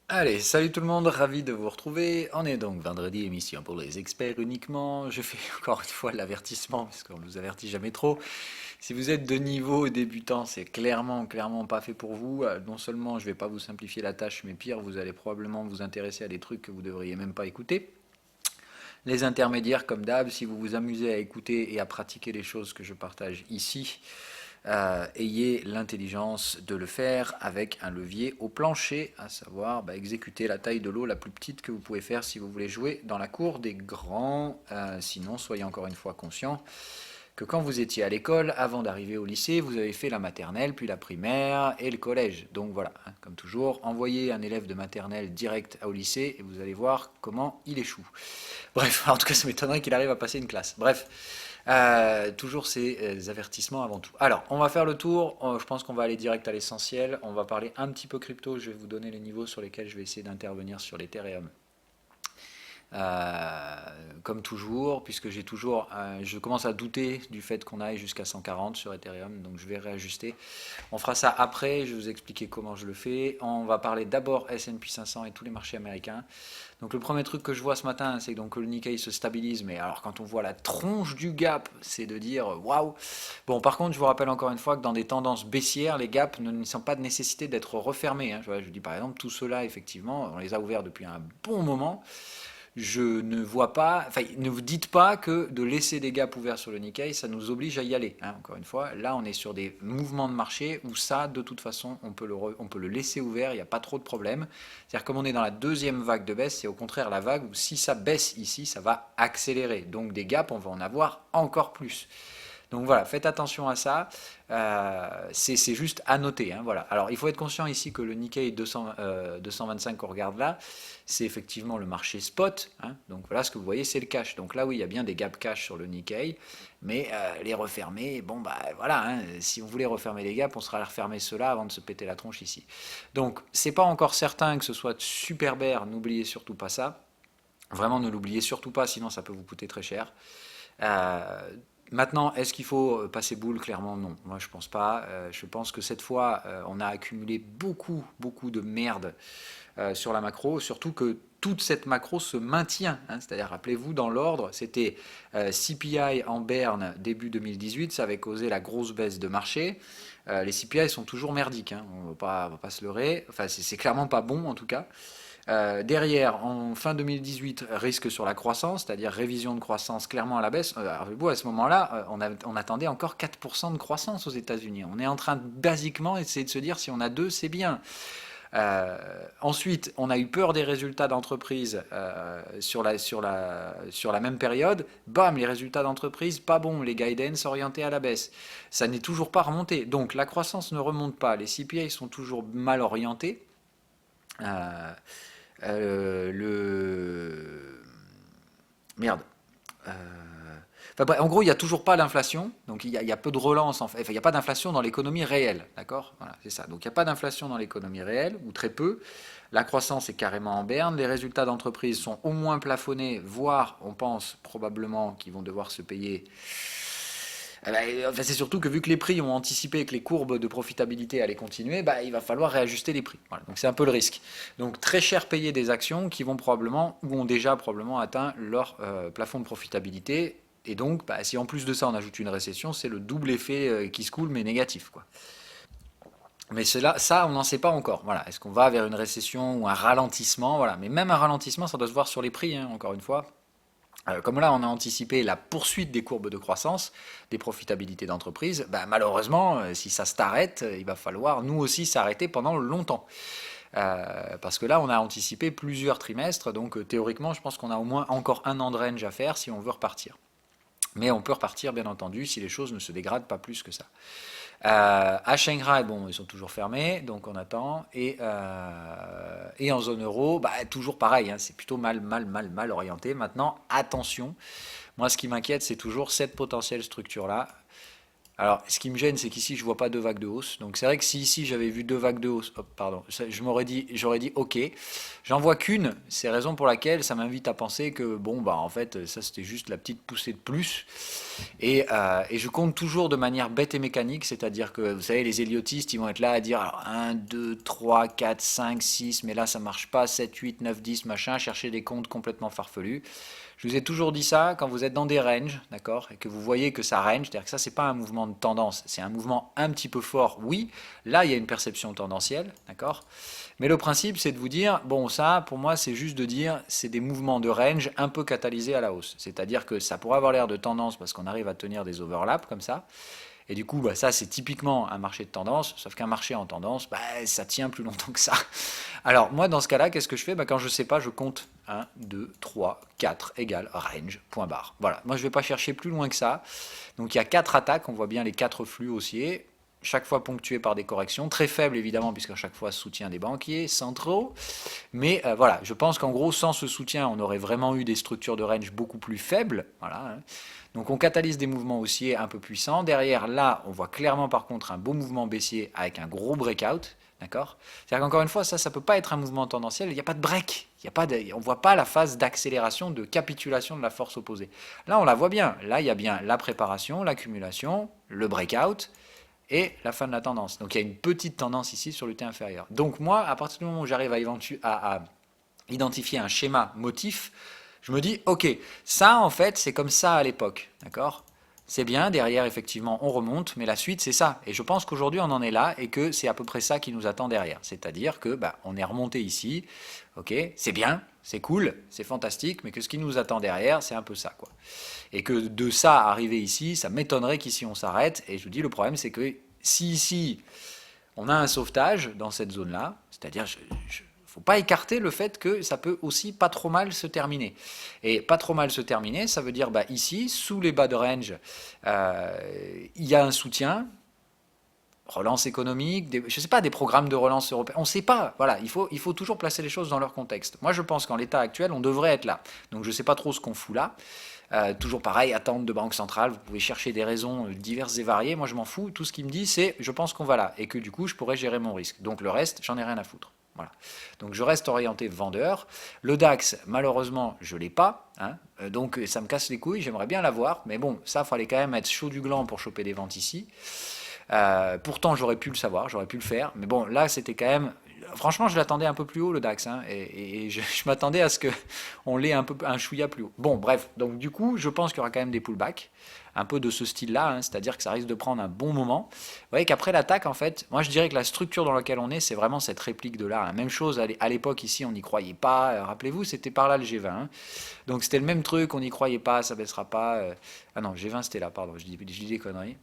Allez, salut tout le monde, ravi de vous retrouver. On est donc vendredi, émission pour les experts uniquement. Je fais encore une fois l'avertissement, parce qu'on ne vous avertit jamais trop. Si vous êtes de niveau débutant, c'est clairement pas fait pour vous. Non seulement je ne vais pas vous simplifier la tâche, mais pire, vous allez probablement vous intéresser à des trucs que vous devriez même pas écouter. Les intermédiaires, comme d'hab, si vous vous amusez à écouter et à pratiquer les choses que je partage ici, ayez l'intelligence de le faire avec un levier au plancher, à savoir exécuter la taille de l'eau la plus petite que vous pouvez faire si vous voulez jouer dans la cour des grands. Sinon, soyez encore une fois conscient que quand vous étiez à l'école, avant d'arriver au lycée, vous avez fait la maternelle, puis la primaire et le collège. Donc voilà, hein, comme toujours, envoyez un élève de maternelle direct au lycée et vous allez voir comment il échoue. Bref, en tout cas, ça m'étonnerait qu'il arrive à passer une classe. Bref, toujours ces avertissements avant tout. Alors, on va faire le tour. Je pense qu'on va aller direct à l'essentiel. On va parler un petit peu crypto. Je vais vous donner les niveaux sur lesquels je vais essayer d'intervenir sur l'Ethereum. Euh, Comme toujours, puisque je commence à douter du fait qu'on aille jusqu'à 140 sur Ethereum, donc je vais réajuster. On fera ça après, je vais vous expliquer comment je le fais. On va parler d'abord S&P 500 et tous les marchés américains. Donc le premier truc que je vois ce matin, c'est donc que le Nikkei se stabilise, mais alors quand on voit la tronche du gap, c'est de dire waouh. Bon, par contre, je vous rappelle encore une fois que dans des tendances baissières, les gaps ne sont pas de nécessité d'être refermés, hein. Je dis par exemple, tout cela, effectivement, on les a ouverts depuis un bon moment. Je ne vois pas, enfin, ne vous dites pas que de laisser des gaps ouverts sur le Nikkei, ça nous oblige à y aller, hein. Encore une fois, là, on est sur des mouvements de marché où ça, de toute façon, on peut le laisser ouvert, il n'y a pas trop de problème. C'est-à-dire, comme on est dans la deuxième vague de baisse, c'est au contraire la vague où si ça baisse ici, ça va accélérer. Donc, des gaps, on va en avoir encore plus. Donc voilà, faites attention à ça. C'est juste à noter, hein, voilà. Alors il faut être conscient ici que le Nikkei 225 qu'on regarde là, c'est effectivement le marché spot, hein. Donc voilà, ce que vous voyez, c'est le cash. Donc là, oui, il y a bien des gaps cash sur le Nikkei, mais les refermer, bon bah voilà, hein, si on voulait refermer les gaps, on sera à refermer ceux-là avant de se péter la tronche ici. Donc c'est pas encore certain que ce soit super bear, n'oubliez surtout pas ça. Vraiment, ne l'oubliez surtout pas, sinon ça peut vous coûter très cher. Euh, Maintenant, est-ce qu'il faut passer boule? Clairement, non. Moi, je pense pas. Je pense que cette fois, on a accumulé beaucoup de merde sur la macro, surtout que toute cette macro se maintient, hein. C'est-à-dire, rappelez-vous, dans l'ordre, c'était CPI en berne début 2018, ça avait causé la grosse baisse de marché. Les CPI sont toujours merdiques, hein. On va pas se leurrer. Enfin, c'est clairement pas bon, en tout cas. Derrière, en fin 2018, risque sur la croissance, c'est-à-dire révision de croissance clairement à la baisse. Rappelez-vous, à ce moment-là, on attendait encore 4% de croissance aux États-Unis. On est en train de basiquement essayer de se dire si on a 2, c'est bien. Ensuite, on a eu peur des résultats d'entreprise sur la même période. Bam, les résultats d'entreprise, pas bons, les guidance orientés à la baisse. Ça n'est toujours pas remonté. Donc la croissance ne remonte pas, les CPI sont toujours mal orientés. Euh, le merde. Euh, Enfin, bref, en gros, il n'y a toujours pas d'inflation, donc il y a peu de relance, en fait. Enfin, il n'y a pas d'inflation dans l'économie réelle, d'accord? Voilà, c'est ça. Donc il n'y a pas d'inflation dans l'économie réelle, ou très peu. La croissance est carrément en berne, les résultats d'entreprise sont au moins plafonnés, voire on pense probablement qu'ils vont devoir se payer. Enfin, c'est surtout que vu que les prix ont anticipé que les courbes de profitabilité allaient continuer, il va falloir réajuster les prix. Voilà, donc c'est un peu le risque. Donc très cher payer des actions qui vont probablement, ou ont déjà probablement atteint leur plafond de profitabilité. Et donc, si en plus de ça on ajoute une récession, c'est le double effet qui se coule mais négatif, quoi. Mais cela, ça, on n'en sait pas encore. Voilà. Est-ce qu'on va vers une récession ou un ralentissement? Voilà. Mais même un ralentissement, ça doit se voir sur les prix, hein, encore une fois. Comme là, on a anticipé la poursuite des courbes de croissance, des profitabilités d'entreprise, malheureusement, si ça s'arrête, il va falloir nous aussi s'arrêter pendant longtemps. Parce que là, on a anticipé plusieurs trimestres, donc théoriquement, je pense qu'on a au moins encore un an de range à faire si on veut repartir. Mais on peut repartir, bien entendu, si les choses ne se dégradent pas plus que ça. À Shanghai, bon, ils sont toujours fermés, donc on attend. Et en zone euro, toujours pareil, hein, c'est plutôt mal orienté. Maintenant, attention, moi ce qui m'inquiète, c'est toujours cette potentielle structure-là. Alors, ce qui me gêne, c'est qu'ici, je vois pas deux vagues de hausse. Donc, c'est vrai que si ici, j'avais vu deux vagues de hausse, hop, pardon, j'aurais dit OK. J'en vois qu'une. C'est raison pour laquelle ça m'invite à penser que, bon, bah, en fait, ça, c'était juste la petite poussée de plus. Et je compte toujours de manière bête et mécanique, c'est-à-dire que, vous savez, les héliotistes, ils vont être là à dire alors, 1, 2, 3, 4, 5, 6, mais là, ça marche pas, 7, 8, 9, 10, machin, chercher des comptes complètement farfelus. Je vous ai toujours dit ça, quand vous êtes dans des ranges, d'accord, et que vous voyez que ça range, c'est-à-dire que ça, c'est pas un mouvement de tendance, c'est un mouvement un petit peu fort, oui, là, il y a une perception tendancielle, d'accord, mais le principe, c'est de vous dire, bon, ça, pour moi, c'est juste de dire, c'est des mouvements de range un peu catalysés à la hausse, c'est-à-dire que ça pourrait avoir l'air de tendance parce qu'on arrive à tenir des overlaps comme ça, et du coup, bah, ça, c'est typiquement un marché de tendance, sauf qu'un marché en tendance, bah, ça tient plus longtemps que ça. Alors, moi, dans ce cas-là, qu'est-ce que je fais? Bah, quand je ne sais pas, je compte 1, 2, 3, 4 égale range, point barre. Voilà, moi, je ne vais pas chercher plus loin que ça. Donc, il y a 4 attaques, on voit bien les 4 flux haussiers, chaque fois ponctués par des corrections, très faibles évidemment, puisqu'à chaque fois soutien des banquiers centraux. Mais voilà, je pense qu'en gros, sans ce soutien, on aurait vraiment eu des structures de range beaucoup plus faibles. Voilà, hein. Donc on catalyse des mouvements haussiers un peu puissants. Derrière, là, on voit clairement par contre un beau mouvement baissier avec un gros breakout. D'accord. C'est-à-dire qu'encore une fois, ça ne peut pas être un mouvement tendanciel. Il n'y a pas de break. On ne voit pas la phase d'accélération, de capitulation de la force opposée. Là, on la voit bien. Là, il y a bien la préparation, l'accumulation, le breakout et la fin de la tendance. Donc il y a une petite tendance ici sur le T inférieur. Donc moi, à partir du moment où j'arrive à identifier un schéma motif, je me dis, ok, ça en fait c'est comme ça à l'époque, d'accord? C'est bien, derrière effectivement on remonte, mais la suite c'est ça. Et je pense qu'aujourd'hui on en est là et que c'est à peu près ça qui nous attend derrière. C'est-à-dire que bah, on est remonté ici, ok, c'est bien, c'est cool, c'est fantastique, mais que ce qui nous attend derrière c'est un peu ça, quoi. Et que de ça arriver ici, ça m'étonnerait qu'ici on s'arrête. Et je vous dis, le problème c'est que si ici on a un sauvetage dans cette zone-là, c'est-à-dire faut pas écarter le fait que ça peut aussi pas trop mal se terminer. Et pas trop mal se terminer, ça veut dire bah, ici, sous les bas de range, il y a un soutien, relance économique, je ne sais pas, des programmes de relance européens, on ne sait pas. Voilà, il faut toujours placer les choses dans leur contexte. Moi, je pense qu'en l'état actuel, on devrait être là. Donc, je ne sais pas trop ce qu'on fout là. Toujours pareil, attente de banque centrale, vous pouvez chercher des raisons diverses et variées, moi je m'en fous, tout ce qui me dit c'est je pense qu'on va là, et que du coup je pourrais gérer mon risque. Donc le reste, j'en ai rien à foutre. Voilà. Donc je reste orienté vendeur. Le DAX, malheureusement, je ne l'ai pas, hein, donc ça me casse les couilles, j'aimerais bien l'avoir, mais bon, ça, il fallait quand même être chaud du gland pour choper des ventes ici. Pourtant, j'aurais pu le savoir, j'aurais pu le faire, mais bon, là, c'était quand même. Franchement, je l'attendais un peu plus haut, le DAX, hein, et je m'attendais à ce qu'on l'ait un chouïa plus haut. Bon, bref, donc du coup, je pense qu'il y aura quand même des pullbacks, un peu de ce style-là, hein, c'est-à-dire que ça risque de prendre un bon moment. Vous voyez qu'après l'attaque, en fait, moi je dirais que la structure dans laquelle on est, c'est vraiment cette réplique de là. Hein. Même chose à l'époque ici, on n'y croyait pas. Rappelez-vous, c'était par là le G20. Hein. Donc c'était le même truc, on n'y croyait pas, ça baissera pas. Ah non, G20 c'était là, pardon, je dis des conneries.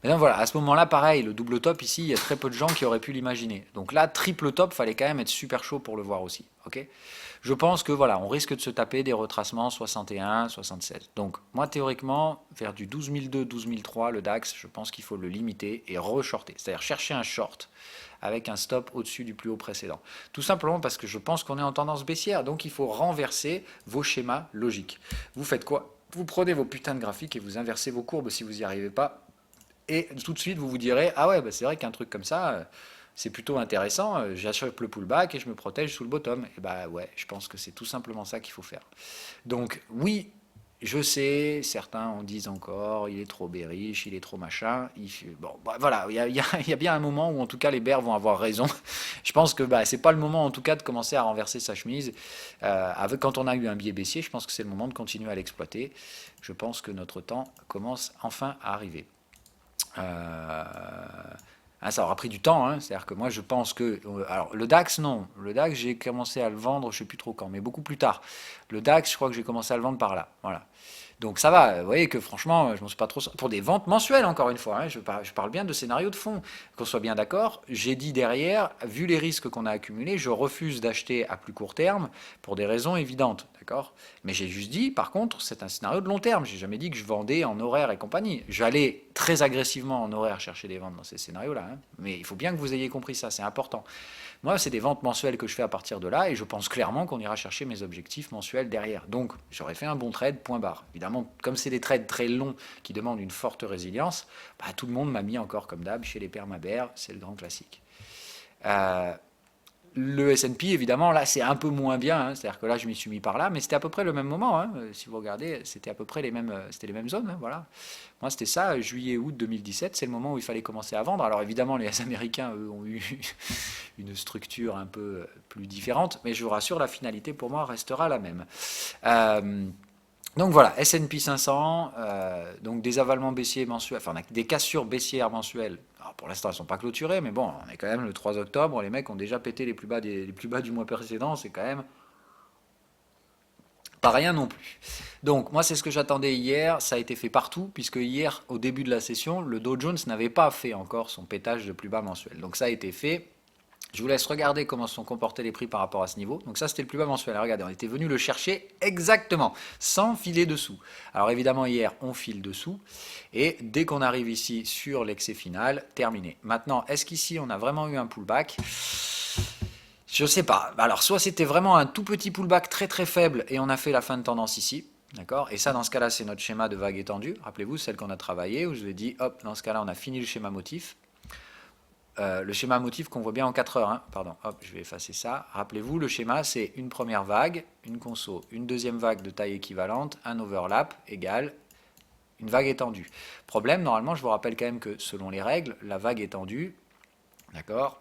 Mais donc voilà, à ce moment-là, pareil, le double top ici, il y a très peu de gens qui auraient pu l'imaginer. Donc là, triple top, fallait quand même être super chaud pour le voir aussi. Ok. Je pense que voilà, on risque de se taper des retracements 61, 76. Donc moi, théoriquement, vers du 12 002, 12 003, le DAX, je pense qu'il faut le limiter et re-shorter. C'est-à-dire chercher un short avec un stop au-dessus du plus haut précédent. Tout simplement parce que je pense qu'on est en tendance baissière. Donc il faut renverser vos schémas logiques. Vous faites quoi? Vous prenez vos putains de graphiques et vous inversez vos courbes si vous n'y arrivez pas. Et tout de suite, vous vous direz, ah ouais, bah c'est vrai qu'un truc comme ça, c'est plutôt intéressant, j'achète le pullback et je me protège sous le bottom. Et bah ouais, je pense que c'est tout simplement ça qu'il faut faire. Donc oui, je sais, certains en disent encore, il est trop bearish, il est trop machin. Bon, bah, voilà, il y a bien un moment où en tout cas les bears vont avoir raison. Je pense que bah, c'est pas le moment en tout cas de commencer à renverser sa chemise. Quand on a eu un biais baissier, je pense que c'est le moment de continuer à l'exploiter. Je pense que notre temps commence enfin à arriver. Ça aura pris du temps, hein. C'est-à-dire que moi je pense que. Alors le DAX, non. Le DAX, j'ai commencé à le vendre, je ne sais plus trop quand, mais beaucoup plus tard. Le DAX, je crois que j'ai commencé à le vendre par là. Voilà. Donc ça va, vous voyez que franchement, je ne m'en suis pas trop. Pour des ventes mensuelles, encore une fois, hein, je parle bien de scénario de fond, qu'on soit bien d'accord. J'ai dit derrière, vu les risques qu'on a accumulés, je refuse d'acheter à plus court terme pour des raisons évidentes, d'accord. Mais j'ai juste dit, par contre, c'est un scénario de long terme. J'ai jamais dit que je vendais en horaire et compagnie. J'allais très agressivement en horaire chercher des ventes dans ces scénarios-là, hein. Mais il faut bien que vous ayez compris ça, c'est important. Moi, c'est des ventes mensuelles que je fais à partir de là et je pense clairement qu'on ira chercher mes objectifs mensuels derrière. Donc, j'aurais fait un bon trade, point barre. Évidemment, comme c'est des trades très longs qui demandent une forte résilience, bah, tout le monde m'a mis encore comme d'hab chez les permabères, c'est le grand classique. Euh, le S&P, évidemment, là, c'est un peu moins bien, hein, c'est-à-dire que là, je m'y suis mis par là, mais c'était à peu près le même moment, hein, si vous regardez, c'était à peu près c'était les mêmes zones, hein, voilà. Moi, c'était ça, juillet-août 2017, c'est le moment où il fallait commencer à vendre. Alors évidemment, les Américains, eux, ont eu une structure un peu plus différente, mais je vous rassure, la finalité pour moi restera la même. Euh, donc voilà, S&P 500, donc des avalements baissiers mensuels, enfin des cassures baissières mensuelles. Alors pour l'instant, elles ne sont pas clôturées, mais bon, on est quand même le 3 octobre, les mecs ont déjà pété les plus bas, les plus bas du mois précédent, c'est quand même pas rien non plus. Donc moi, c'est ce que j'attendais hier, ça a été fait partout, puisque hier, au début de la session, le Dow Jones n'avait pas fait encore son pétage de plus bas mensuel. Donc ça a été fait. Je vous laisse regarder comment se sont comportés les prix par rapport à ce niveau. Donc ça, c'était le plus bas mensuel. Regardez, on était venu le chercher exactement, sans filer dessous. Alors évidemment, hier, on file dessous. Et dès qu'on arrive ici sur l'excès final, terminé. Maintenant, est-ce qu'ici, on a vraiment eu un pullback? Je ne sais pas. Alors soit c'était vraiment un tout petit pullback très très faible et on a fait la fin de tendance ici. D'accord. Et ça, dans ce cas-là, c'est notre schéma de vague étendue. Rappelez-vous, celle qu'on a travaillé, où je vous ai dit, hop, dans ce cas-là, on a fini le schéma motif. Le schéma motif qu'on voit bien en 4 heures, hein. Pardon, hop, je vais effacer ça. Rappelez-vous, le schéma, c'est une première vague, une conso, une deuxième vague de taille équivalente, un overlap égal une vague étendue. Problème, normalement, je vous rappelle quand même que selon les règles, la vague étendue, d'accord,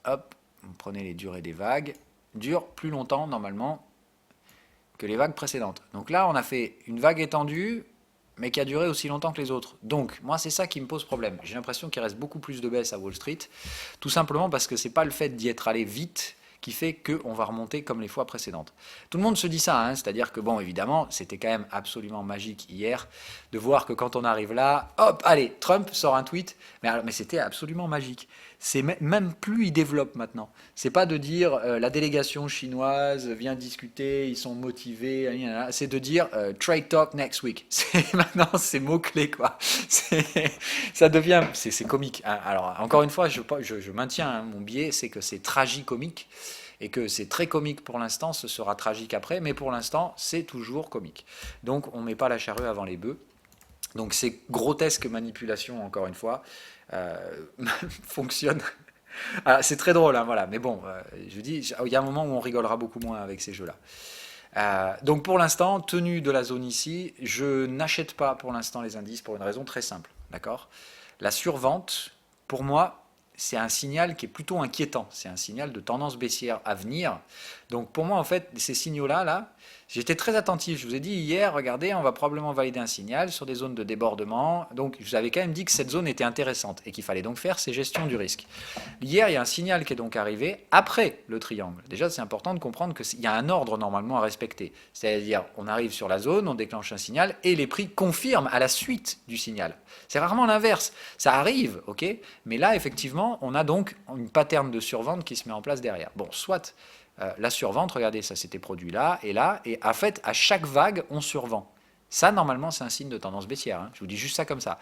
hop, vous prenez les durées des vagues, dure plus longtemps normalement que les vagues précédentes. Donc là, on a fait une vague étendue, mais qui a duré aussi longtemps que les autres. Donc, moi, c'est ça qui me pose problème. J'ai l'impression qu'il reste beaucoup plus de baisse à Wall Street, tout simplement parce que c'est pas le fait d'y être allé vite qui fait qu'on va remonter comme les fois précédentes. Tout le monde se dit ça, hein, c'est-à-dire que, bon, évidemment, c'était quand même absolument magique hier de voir que quand on arrive là, hop, allez, Trump sort un tweet, mais c'était absolument magique. C'est même plus il développe maintenant. C'est pas de dire la délégation chinoise vient discuter, ils sont motivés, c'est de dire trade talk next week. Maintenant c'est mot clé quoi. Ça devient, c'est comique. Alors encore une fois, je maintiens hein, mon biais, c'est que c'est tragicomique et que c'est très comique pour l'instant, ce sera tragique après, mais pour l'instant c'est toujours comique. Donc on met pas la charrue avant les bœufs. Donc ces grotesques manipulations, encore une fois, fonctionnent. C'est très drôle, hein, voilà. Mais bon, je vous dis, il y a un moment où on rigolera beaucoup moins avec ces jeux-là. Donc pour l'instant, tenue de la zone ici, je n'achète pas pour l'instant les indices pour une raison très simple, d'accord? La survente, pour moi, c'est un signal qui est plutôt inquiétant. C'est un signal de tendance baissière à venir. Donc pour moi, en fait, ces signaux-là, là, j'étais très attentif. Je vous ai dit hier, regardez, on va probablement valider un signal sur des zones de débordement. Donc je vous avais quand même dit que cette zone était intéressante et qu'il fallait donc faire ces gestions du risque. Hier, il y a un signal qui est donc arrivé après le triangle. Déjà, c'est important de comprendre qu'il y a un ordre normalement à respecter. C'est-à-dire, on arrive sur la zone, on déclenche un signal et les prix confirment à la suite du signal. C'est rarement l'inverse. Ça arrive, ok, mais là, effectivement, on a donc une pattern de survente qui se met en place derrière. Bon, soit la survente, regardez, ça s'était produit là, et en fait, à chaque vague, on survend. Ça, normalement, c'est un signe de tendance baissière. Hein. Je vous dis juste ça comme ça.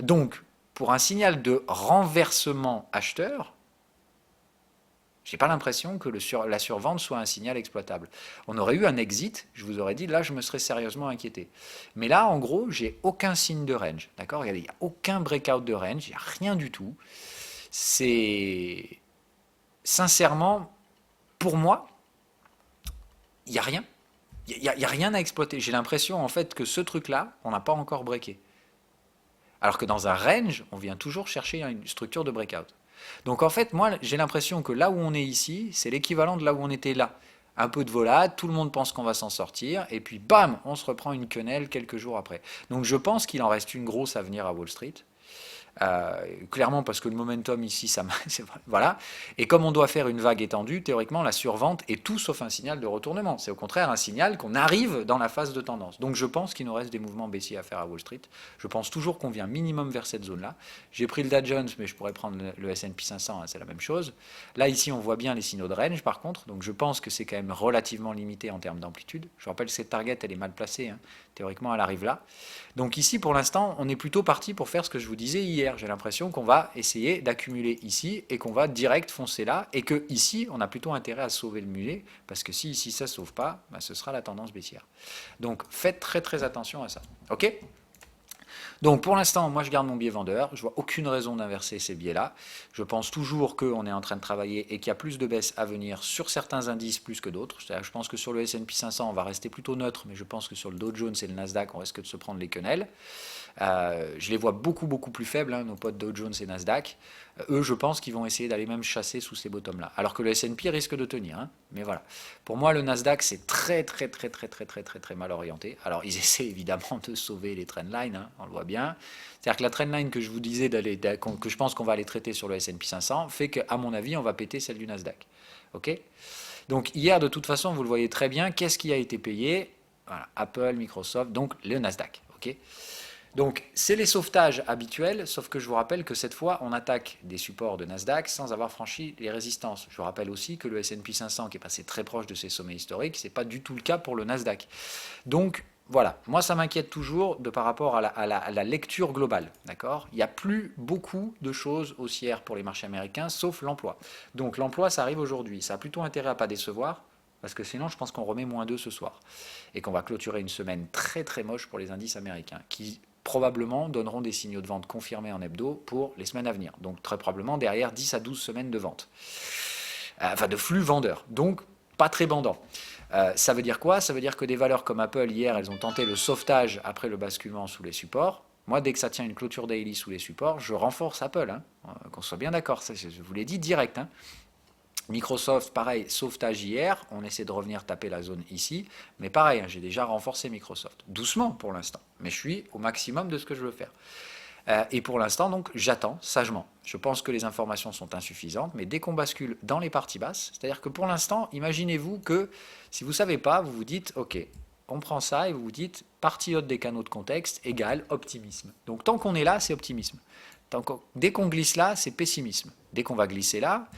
Donc, pour un signal de renversement acheteur, j'ai pas l'impression que la survente soit un signal exploitable. On aurait eu un exit, je vous aurais dit, là, je me serais sérieusement inquiété. Mais là, en gros, j'ai aucun signe de range. D'accord? Regardez, il n'y a aucun breakout de range, il n'y a rien du tout. C'est... Sincèrement, pour moi, il n'y a rien. Il n'y a rien à exploiter. J'ai l'impression, en fait, que ce truc-là, on n'a pas encore breaké. Alors que dans un range, on vient toujours chercher une structure de breakout. Donc en fait, moi, j'ai l'impression que là où on est ici, c'est l'équivalent de là où on était là. Un peu de volade, tout le monde pense qu'on va s'en sortir, et puis bam, on se reprend une quenelle quelques jours après. Donc je pense qu'il en reste une grosse à venir à Wall Street. Clairement parce que le momentum ici, voilà. Et comme on doit faire une vague étendue, théoriquement la survente est tout sauf un signal de retournement. C'est au contraire un signal qu'on arrive dans la phase de tendance. Donc je pense qu'il nous reste des mouvements baissiers à faire à Wall Street. Je pense toujours qu'on vient minimum vers cette zone-là. J'ai pris le Dow Jones, mais je pourrais prendre le S&P 500, hein, c'est la même chose. Là ici, on voit bien les signaux de range par contre. Donc je pense que c'est quand même relativement limité en termes d'amplitude. Je rappelle que cette target, elle est mal placée. Hein. Théoriquement, elle arrive là. Donc ici, pour l'instant, on est plutôt parti pour faire ce que je vous disais hier. derrière, j'ai l'impression qu'on va essayer d'accumuler ici et qu'on va direct foncer là et que ici, on a plutôt intérêt à sauver le mulet parce que si ici ça ne sauve pas, bah, ce sera la tendance baissière. Donc faites très très attention à ça. Ok ? Donc pour l'instant, moi je garde mon biais vendeur, je vois aucune raison d'inverser ces biais-là. Je pense toujours qu'on est en train de travailler et qu'il y a plus de baisses à venir sur certains indices plus que d'autres. Je pense que sur le S&P 500, on va rester plutôt neutre, mais je pense que sur le Dow Jones et le Nasdaq, on risque de se prendre les quenelles. Je les vois beaucoup beaucoup plus faibles, hein, nos potes Dow Jones et Nasdaq. Eux, je pense qu'ils vont essayer d'aller même chasser sous ces bottoms-là. Alors que le S&P risque de tenir. Hein. Mais voilà. Pour moi, le Nasdaq, c'est très très très très très très très très mal orienté. Alors, ils essaient évidemment de sauver les trendlines, hein, on le voit bien. C'est-à-dire que la trendline que je vous disais que je pense qu'on va aller traiter sur le S&P 500 fait qu'à mon avis, on va péter celle du Nasdaq. Ok ? Donc hier, de toute façon, vous le voyez très bien, qu'est-ce qui a été payé ? Voilà, Apple, Microsoft, donc le Nasdaq. Ok ? Donc, c'est les sauvetages habituels, sauf que je vous rappelle que cette fois, on attaque des supports de Nasdaq sans avoir franchi les résistances. Je vous rappelle aussi que le S&P 500, qui est passé très proche de ses sommets historiques, ce n'est pas du tout le cas pour le Nasdaq. Donc, voilà, moi ça m'inquiète toujours par rapport à la lecture globale, d'accord ? Il n'y a plus beaucoup de choses haussières pour les marchés américains, sauf l'emploi. Donc l'emploi, ça arrive aujourd'hui, ça a plutôt intérêt à ne pas décevoir, parce que sinon je pense qu'on remet -2 ce soir, et qu'on va clôturer une semaine très très moche pour les indices américains, qui probablement donneront des signaux de vente confirmés en hebdo pour les semaines à venir. Donc très probablement derrière 10 à 12 semaines de vente. Enfin de flux vendeurs. Donc pas très bandant. Ça veut dire quoi ? Ça veut dire que des valeurs comme Apple, hier, elles ont tenté le sauvetage après le basculement sous les supports. Moi, dès que ça tient une clôture daily sous les supports, je renforce Apple. Hein. Qu'on soit bien d'accord, je vous l'ai dit direct. Hein. Microsoft, pareil, sauvetage hier, on essaie de revenir taper la zone ici, mais pareil, hein, j'ai déjà renforcé Microsoft. Doucement pour l'instant, mais je suis au maximum de ce que je veux faire. Et pour l'instant, donc, j'attends sagement. Je pense que les informations sont insuffisantes, mais dès qu'on bascule dans les parties basses, c'est-à-dire que pour l'instant, imaginez-vous que si vous ne savez pas, vous vous dites, ok, on prend ça et vous vous dites, partie haute des canaux de contexte égale optimisme. Donc tant qu'on est là, c'est optimisme. Dès qu'on glisse là, c'est pessimisme. Dès qu'on va glisser là,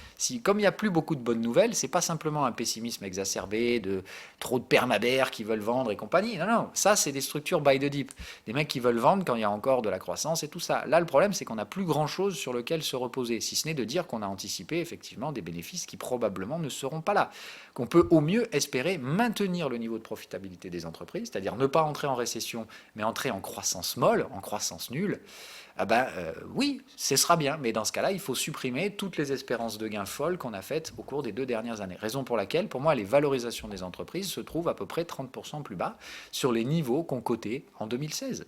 comme il n'y a plus beaucoup de bonnes nouvelles, c'est pas simplement un pessimisme exacerbé de trop de permabères qui veulent vendre et compagnie. Non, non, ça c'est des structures buy the dip. Des mecs qui veulent vendre quand il y a encore de la croissance et tout ça. Là, le problème, c'est qu'on n'a plus grand-chose sur lequel se reposer, si ce n'est de dire qu'on a anticipé effectivement des bénéfices qui probablement ne seront pas là. Qu'on peut au mieux espérer maintenir le niveau de profitabilité des entreprises, c'est-à-dire ne pas entrer en récession, mais entrer en croissance molle, en croissance nulle. Oui, ce sera bien, mais dans ce cas-là, il faut supprimer toutes les espérances de gains folles qu'on a faites au cours des 2 dernières années. Raison pour laquelle, pour moi, les valorisations des entreprises se trouvent à peu près 30% plus bas sur les niveaux qu'on cotait en 2016.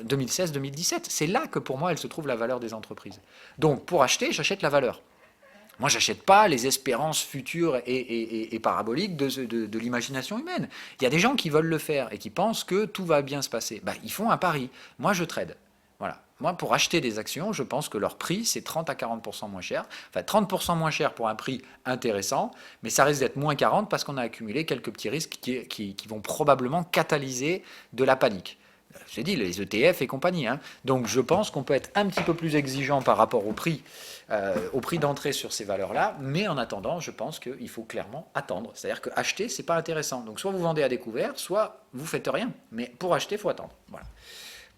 2016-2017, c'est là que pour moi, elle se trouve la valeur des entreprises. Donc, pour acheter, j'achète la valeur. Moi, j'achète pas les espérances futures et paraboliques de l'imagination humaine. Il y a des gens qui veulent le faire et qui pensent que tout va bien se passer. Ils font un pari. Moi, je trade. Voilà. Moi, pour acheter des actions, je pense que leur prix, c'est 30 à 40% moins cher. Enfin, 30% moins cher pour un prix intéressant, mais ça risque d'être moins 40 parce qu'on a accumulé quelques petits risques qui vont probablement catalyser de la panique. J'ai dit, les ETF et compagnie. Hein. Donc, je pense qu'on peut être un petit peu plus exigeant par rapport au prix d'entrée sur ces valeurs-là, mais en attendant, je pense qu'il faut clairement attendre. C'est-à-dire qu'acheter, ce n'est pas intéressant. Donc, soit vous vendez à découvert, soit vous ne faites rien. Mais pour acheter, il faut attendre. Voilà.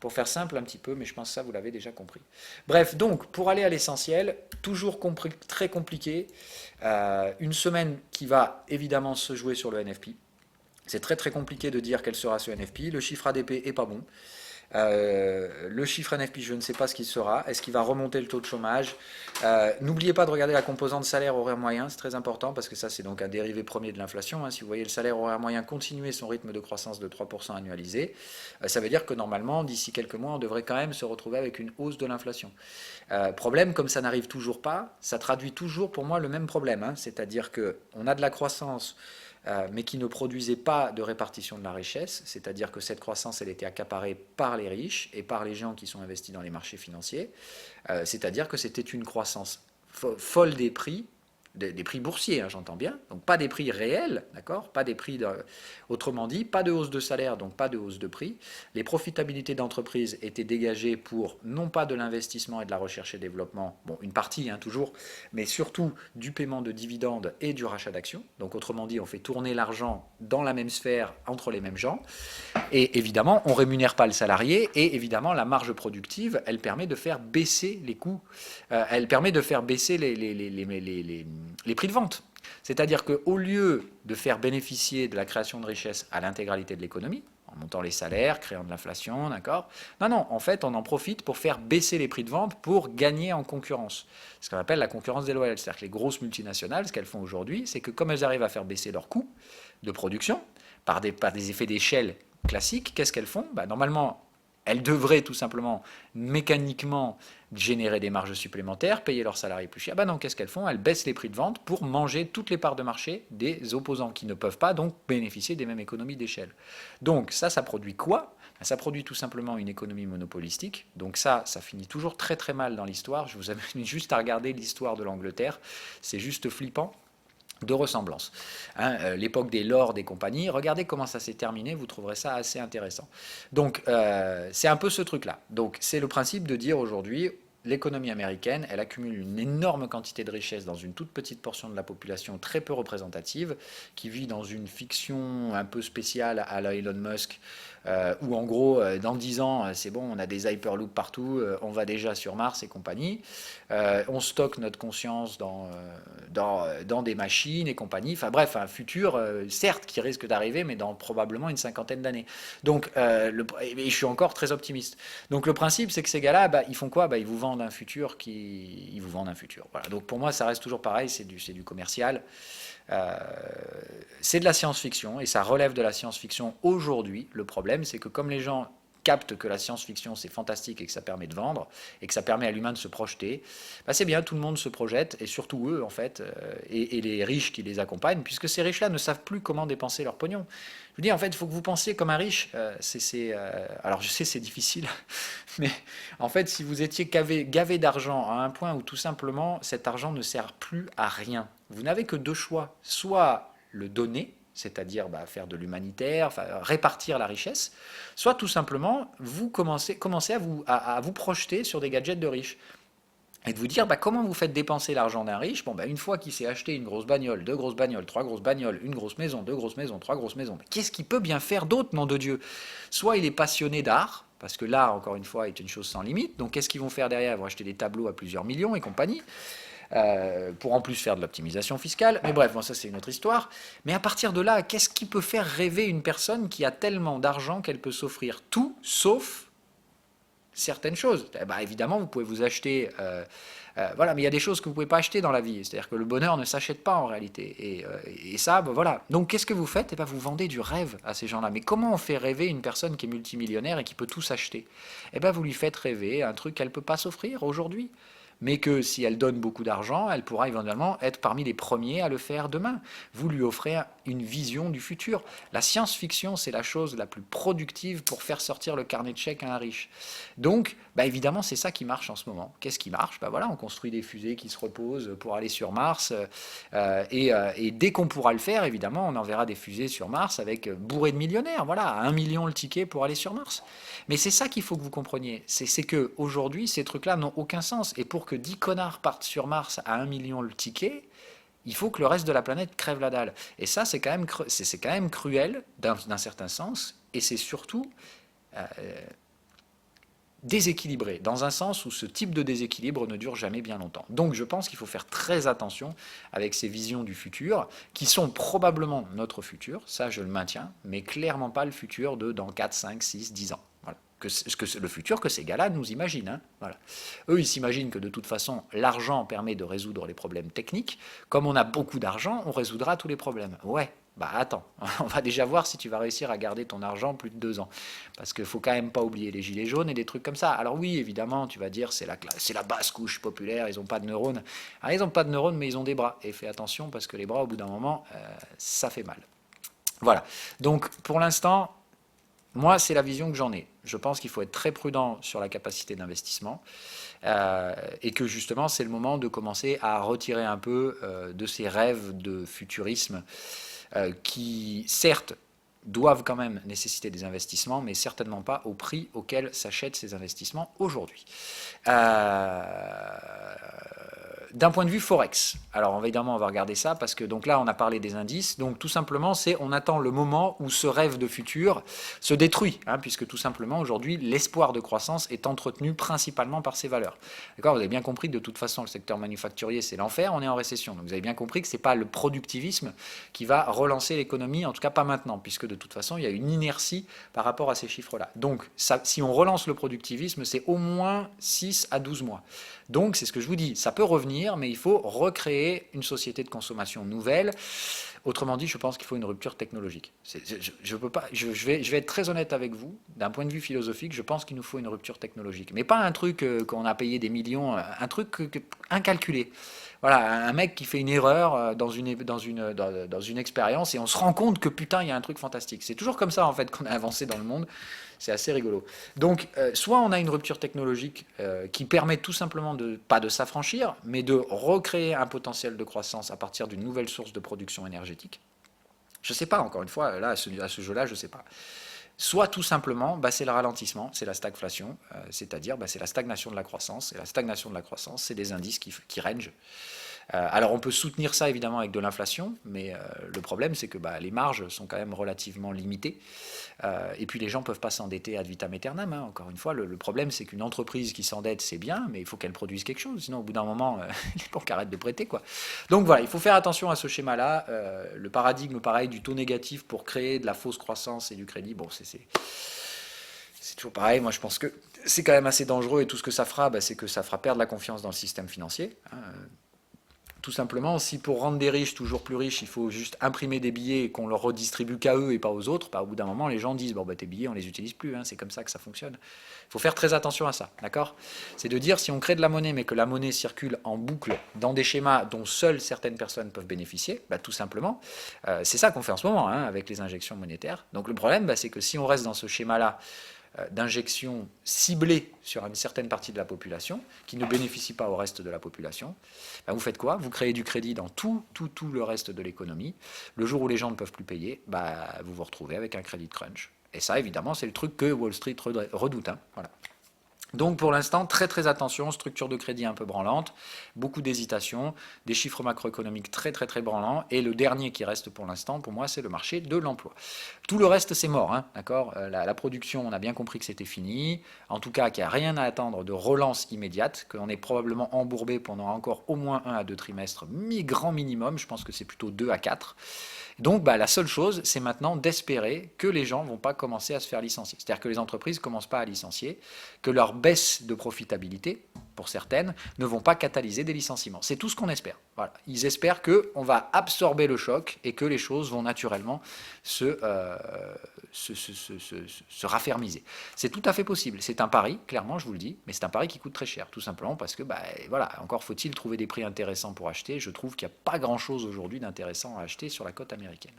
Pour faire simple un petit peu, mais je pense que ça, vous l'avez déjà compris. Bref, donc, pour aller à l'essentiel, toujours très compliqué. Une semaine qui va évidemment se jouer sur le NFP. C'est très très compliqué de dire quel sera ce NFP. Le chiffre ADP est pas bon. Le chiffre NFP, je ne sais pas ce qu'il sera. Est-ce qu'il va remonter le taux de chômage? N'oubliez pas de regarder la composante salaire horaire moyen, c'est très important parce que ça c'est donc un dérivé premier de l'inflation. Hein. Si vous voyez le salaire horaire moyen continuer son rythme de croissance de 3% annualisé, ça veut dire que normalement d'ici quelques mois on devrait quand même se retrouver avec une hausse de l'inflation. Problème, comme ça n'arrive toujours pas, ça traduit toujours pour moi le même problème, hein. C'est-à-dire qu'on a de la croissance mais qui ne produisait pas de répartition de la richesse, c'est-à-dire que cette croissance, elle était accaparée par les riches et par les gens qui sont investis dans les marchés financiers, c'est-à-dire que c'était une croissance folle des prix des prix boursiers, hein, j'entends bien, donc pas des prix réels, d'accord, pas des prix, autrement dit, pas de hausse de salaire, donc pas de hausse de prix. Les profitabilités d'entreprise étaient dégagées pour non pas de l'investissement et de la recherche et développement, bon, une partie, hein, toujours, mais surtout du paiement de dividendes et du rachat d'actions. Donc autrement dit, on fait tourner l'argent dans la même sphère, entre les mêmes gens. Et évidemment, on ne rémunère pas le salarié, et évidemment, la marge productive, elle permet de faire baisser les coûts, elle permet de faire baisser les prix de vente. C'est-à-dire qu'au lieu de faire bénéficier de la création de richesse à l'intégralité de l'économie, en montant les salaires, créant de l'inflation, d'accord. Non, non, en fait, on en profite pour faire baisser les prix de vente pour gagner en concurrence. Ce qu'on appelle la concurrence déloyale. C'est-à-dire que les grosses multinationales, ce qu'elles font aujourd'hui, c'est que comme elles arrivent à faire baisser leurs coûts de production par des effets d'échelle classiques, qu'est-ce qu'elles font? Normalement, elles devraient tout simplement mécaniquement générer des marges supplémentaires, payer leurs salariés plus cher. Non, qu'est-ce qu'elles font? Elles baissent les prix de vente pour manger toutes les parts de marché des opposants qui ne peuvent pas donc bénéficier des mêmes économies d'échelle. Donc ça produit quoi? Ça produit tout simplement une économie monopolistique. Donc ça finit toujours très très mal dans l'histoire. Je vous invite juste à regarder l'histoire de l'Angleterre. C'est juste flippant de ressemblance. Hein, l'époque des lords et compagnies, regardez comment ça s'est terminé, vous trouverez ça assez intéressant. Donc, c'est un peu ce truc-là. Donc, c'est le principe de dire aujourd'hui, l'économie américaine, elle accumule une énorme quantité de richesse dans une toute petite portion de la population très peu représentative, qui vit dans une fiction un peu spéciale à la Elon Musk, où en gros, dans 10 ans, c'est bon, on a des hyperloops partout, on va déjà sur Mars et compagnie, on stocke notre conscience dans des machines et compagnie, enfin bref, un futur, certes, qui risque d'arriver, mais dans probablement une cinquantaine d'années. Donc, et je suis encore très optimiste. Donc le principe, c'est que ces gars-là, ils font quoi? Ils vous vendent un futur ils vous vendent un futur. Voilà. Donc pour moi, ça reste toujours pareil, c'est du commercial. C'est de la science-fiction et ça relève de la science-fiction aujourd'hui. Le problème, c'est que comme les gens captent que la science-fiction c'est fantastique et que ça permet de vendre et que ça permet à l'humain de se projeter, c'est bien, tout le monde se projette et surtout eux en fait et les riches qui les accompagnent, puisque ces riches-là ne savent plus comment dépenser leur pognon. Je vous dis en fait, il faut que vous pensiez comme un riche. Alors je sais c'est difficile, mais en fait si vous étiez gavé d'argent à un point où tout simplement cet argent ne sert plus à rien, vous n'avez que deux choix, soit le donner, c'est-à-dire faire de l'humanitaire, répartir la richesse, soit tout simplement vous commencez à vous projeter sur des gadgets de riches. Et de vous dire comment vous faites dépenser l'argent d'un riche. Une fois qu'il s'est acheté une grosse bagnole, deux grosses bagnoles, trois grosses bagnoles, une grosse maison, deux grosses maisons, trois grosses maisons, qu'est-ce qu'il peut bien faire d'autre, nom de Dieu? Soit il est passionné d'art, parce que l'art, encore une fois, est une chose sans limite. Donc qu'est-ce qu'ils vont faire derrière? Ils vont acheter des tableaux à plusieurs millions et compagnie. Pour en plus faire de l'optimisation fiscale. Mais bref, ça c'est une autre histoire. Mais à partir de là, qu'est-ce qui peut faire rêver une personne qui a tellement d'argent qu'elle peut s'offrir tout, sauf certaines choses? Évidemment, vous pouvez vous acheter... voilà, mais il y a des choses que vous ne pouvez pas acheter dans la vie. C'est-à-dire que le bonheur ne s'achète pas en réalité. Et ça, voilà. Donc qu'est-ce que vous faites? Vous vendez du rêve à ces gens-là. Mais comment on fait rêver une personne qui est multimillionnaire et qui peut tout s'acheter? Vous lui faites rêver un truc qu'elle ne peut pas s'offrir aujourd'hui, mais que si elle donne beaucoup d'argent, elle pourra éventuellement être parmi les premiers à le faire demain. Vous lui offrez une vision du futur. La science-fiction, c'est la chose la plus productive pour faire sortir le carnet de chèques à un riche. Donc, évidemment, c'est ça qui marche en ce moment. Qu'est-ce qui marche? Voilà, on construit des fusées qui se reposent pour aller sur Mars, et dès qu'on pourra le faire, évidemment, on enverra des fusées sur Mars avec bourrées de millionnaires. Voilà, à 1 million le ticket pour aller sur Mars. Mais c'est ça qu'il faut que vous compreniez. C'est que aujourd'hui, ces trucs-là n'ont aucun sens. Et pour que 10 connards partent sur Mars à 1 million le ticket, il faut que le reste de la planète crève la dalle. Et ça, c'est quand même cruel, d'un certain sens, et c'est surtout déséquilibré, dans un sens où ce type de déséquilibre ne dure jamais bien longtemps. Donc je pense qu'il faut faire très attention avec ces visions du futur, qui sont probablement notre futur, ça je le maintiens, mais clairement pas le futur de dans 4, 5, 6, 10 ans. Voilà. Le futur que ces gars-là nous imaginent. Hein. Voilà. Eux, ils s'imaginent que de toute façon, l'argent permet de résoudre les problèmes techniques. Comme on a beaucoup d'argent, on résoudra tous les problèmes. Ouais, attends, on va déjà voir si tu vas réussir à garder ton argent plus de 2 ans. Parce qu'il ne faut quand même pas oublier les gilets jaunes et des trucs comme ça. Alors oui, évidemment, tu vas dire, c'est la basse couche populaire, ils n'ont pas de neurones. Alors, ils n'ont pas de neurones, mais ils ont des bras. Et fais attention, parce que les bras, au bout d'un moment, ça fait mal. Voilà. Donc, pour l'instant, moi, c'est la vision que j'en ai. Je pense qu'il faut être très prudent sur la capacité d'investissement et que justement c'est le moment de commencer à retirer un peu de ces rêves de futurisme qui certes doivent quand même nécessiter des investissements, mais certainement pas au prix auquel s'achètent ces investissements aujourd'hui. D'un point de vue Forex, alors évidemment on va regarder ça parce que donc là on a parlé des indices, donc tout simplement c'est on attend le moment où ce rêve de futur se détruit, puisque tout simplement aujourd'hui l'espoir de croissance est entretenu principalement par ces valeurs. D'accord, vous avez bien compris que de toute façon le secteur manufacturier c'est l'enfer, on est en récession, donc vous avez bien compris que c'est pas le productivisme qui va relancer l'économie, en tout cas pas maintenant, puisque de toute façon il y a une inertie par rapport à ces chiffres-là. Donc ça, si on relance le productivisme, c'est au moins 6 à 12 mois. Donc c'est ce que je vous dis, ça peut revenir, mais il faut recréer une société de consommation nouvelle. Autrement dit, je pense qu'il faut une rupture technologique. Je vais être très honnête avec vous, d'un point de vue philosophique, je pense qu'il nous faut une rupture technologique. Mais pas un truc qu'on a payé des millions, un truc incalculé. Voilà, un mec qui fait une erreur dans une expérience et on se rend compte que putain, il y a un truc fantastique. C'est toujours comme ça en fait qu'on a avancé dans le monde. C'est assez rigolo. Donc, soit on a une rupture technologique qui permet tout simplement pas de s'affranchir, mais de recréer un potentiel de croissance à partir d'une nouvelle source de production énergétique. Je ne sais pas, encore une fois, là, à ce jeu-là, je ne sais pas. Soit tout simplement, c'est le ralentissement, c'est la stagflation, c'est-à-dire c'est la stagnation de la croissance. Et la stagnation de la croissance, c'est des indices qui rangent. Alors on peut soutenir ça évidemment avec de l'inflation, mais le problème c'est que les marges sont quand même relativement limitées. Et puis les gens ne peuvent pas s'endetter ad vitam aeternam. Encore une fois, le problème c'est qu'une entreprise qui s'endette c'est bien, mais il faut qu'elle produise quelque chose, sinon au bout d'un moment, les banques arrêtent de prêter, quoi. Donc voilà, il faut faire attention à ce schéma-là. Le paradigme pareil du taux négatif pour créer de la fausse croissance et du crédit, bon c'est toujours pareil. Moi je pense que c'est quand même assez dangereux et tout ce que ça fera, c'est que ça fera perdre la confiance dans le système financier. Tout simplement, si pour rendre des riches toujours plus riches, il faut juste imprimer des billets et qu'on leur redistribue qu'à eux et pas aux autres, au bout d'un moment, les gens disent tes billets, on les utilise plus, c'est comme ça que ça fonctionne. Il faut faire très attention à ça, d'accord ? C'est de dire, si on crée de la monnaie, mais que la monnaie circule en boucle dans des schémas dont seules certaines personnes peuvent bénéficier, tout simplement, c'est ça qu'on fait en ce moment, avec les injections monétaires. Donc le problème, c'est que si on reste dans ce schéma-là, d'injection ciblée sur une certaine partie de la population, qui ne bénéficie pas au reste de la population, vous faites quoi ? Vous créez du crédit dans tout le reste de l'économie. Le jour où les gens ne peuvent plus payer, vous vous retrouvez avec un crédit crunch. Et ça, évidemment, c'est le truc que Wall Street redoute. Voilà. Donc pour l'instant, très très attention, structure de crédit un peu branlante, beaucoup d'hésitation, des chiffres macroéconomiques très très très branlants, et le dernier qui reste pour l'instant, pour moi, c'est le marché de l'emploi. Tout le reste, c'est mort, d'accord ? La production, on a bien compris que c'était fini, en tout cas qu'il n'y a rien à attendre de relance immédiate, qu'on est probablement embourbé pendant encore au moins 1 à 2 trimestres, grand minimum, je pense que c'est plutôt 2 à 4. Donc la seule chose, c'est maintenant d'espérer que les gens ne vont pas commencer à se faire licencier. C'est-à-dire que les entreprises ne commencent pas à licencier, que leur baisse de profitabilité, pour certaines, ne vont pas catalyser des licenciements. C'est tout ce qu'on espère. Voilà. Ils espèrent qu'on va absorber le choc et que les choses vont naturellement se raffermiser. C'est tout à fait possible. C'est un pari, clairement, je vous le dis, mais c'est un pari qui coûte très cher, tout simplement parce que, encore faut-il trouver des prix intéressants pour acheter. Je trouve qu'il n'y a pas grand-chose aujourd'hui d'intéressant à acheter sur la côte américaine.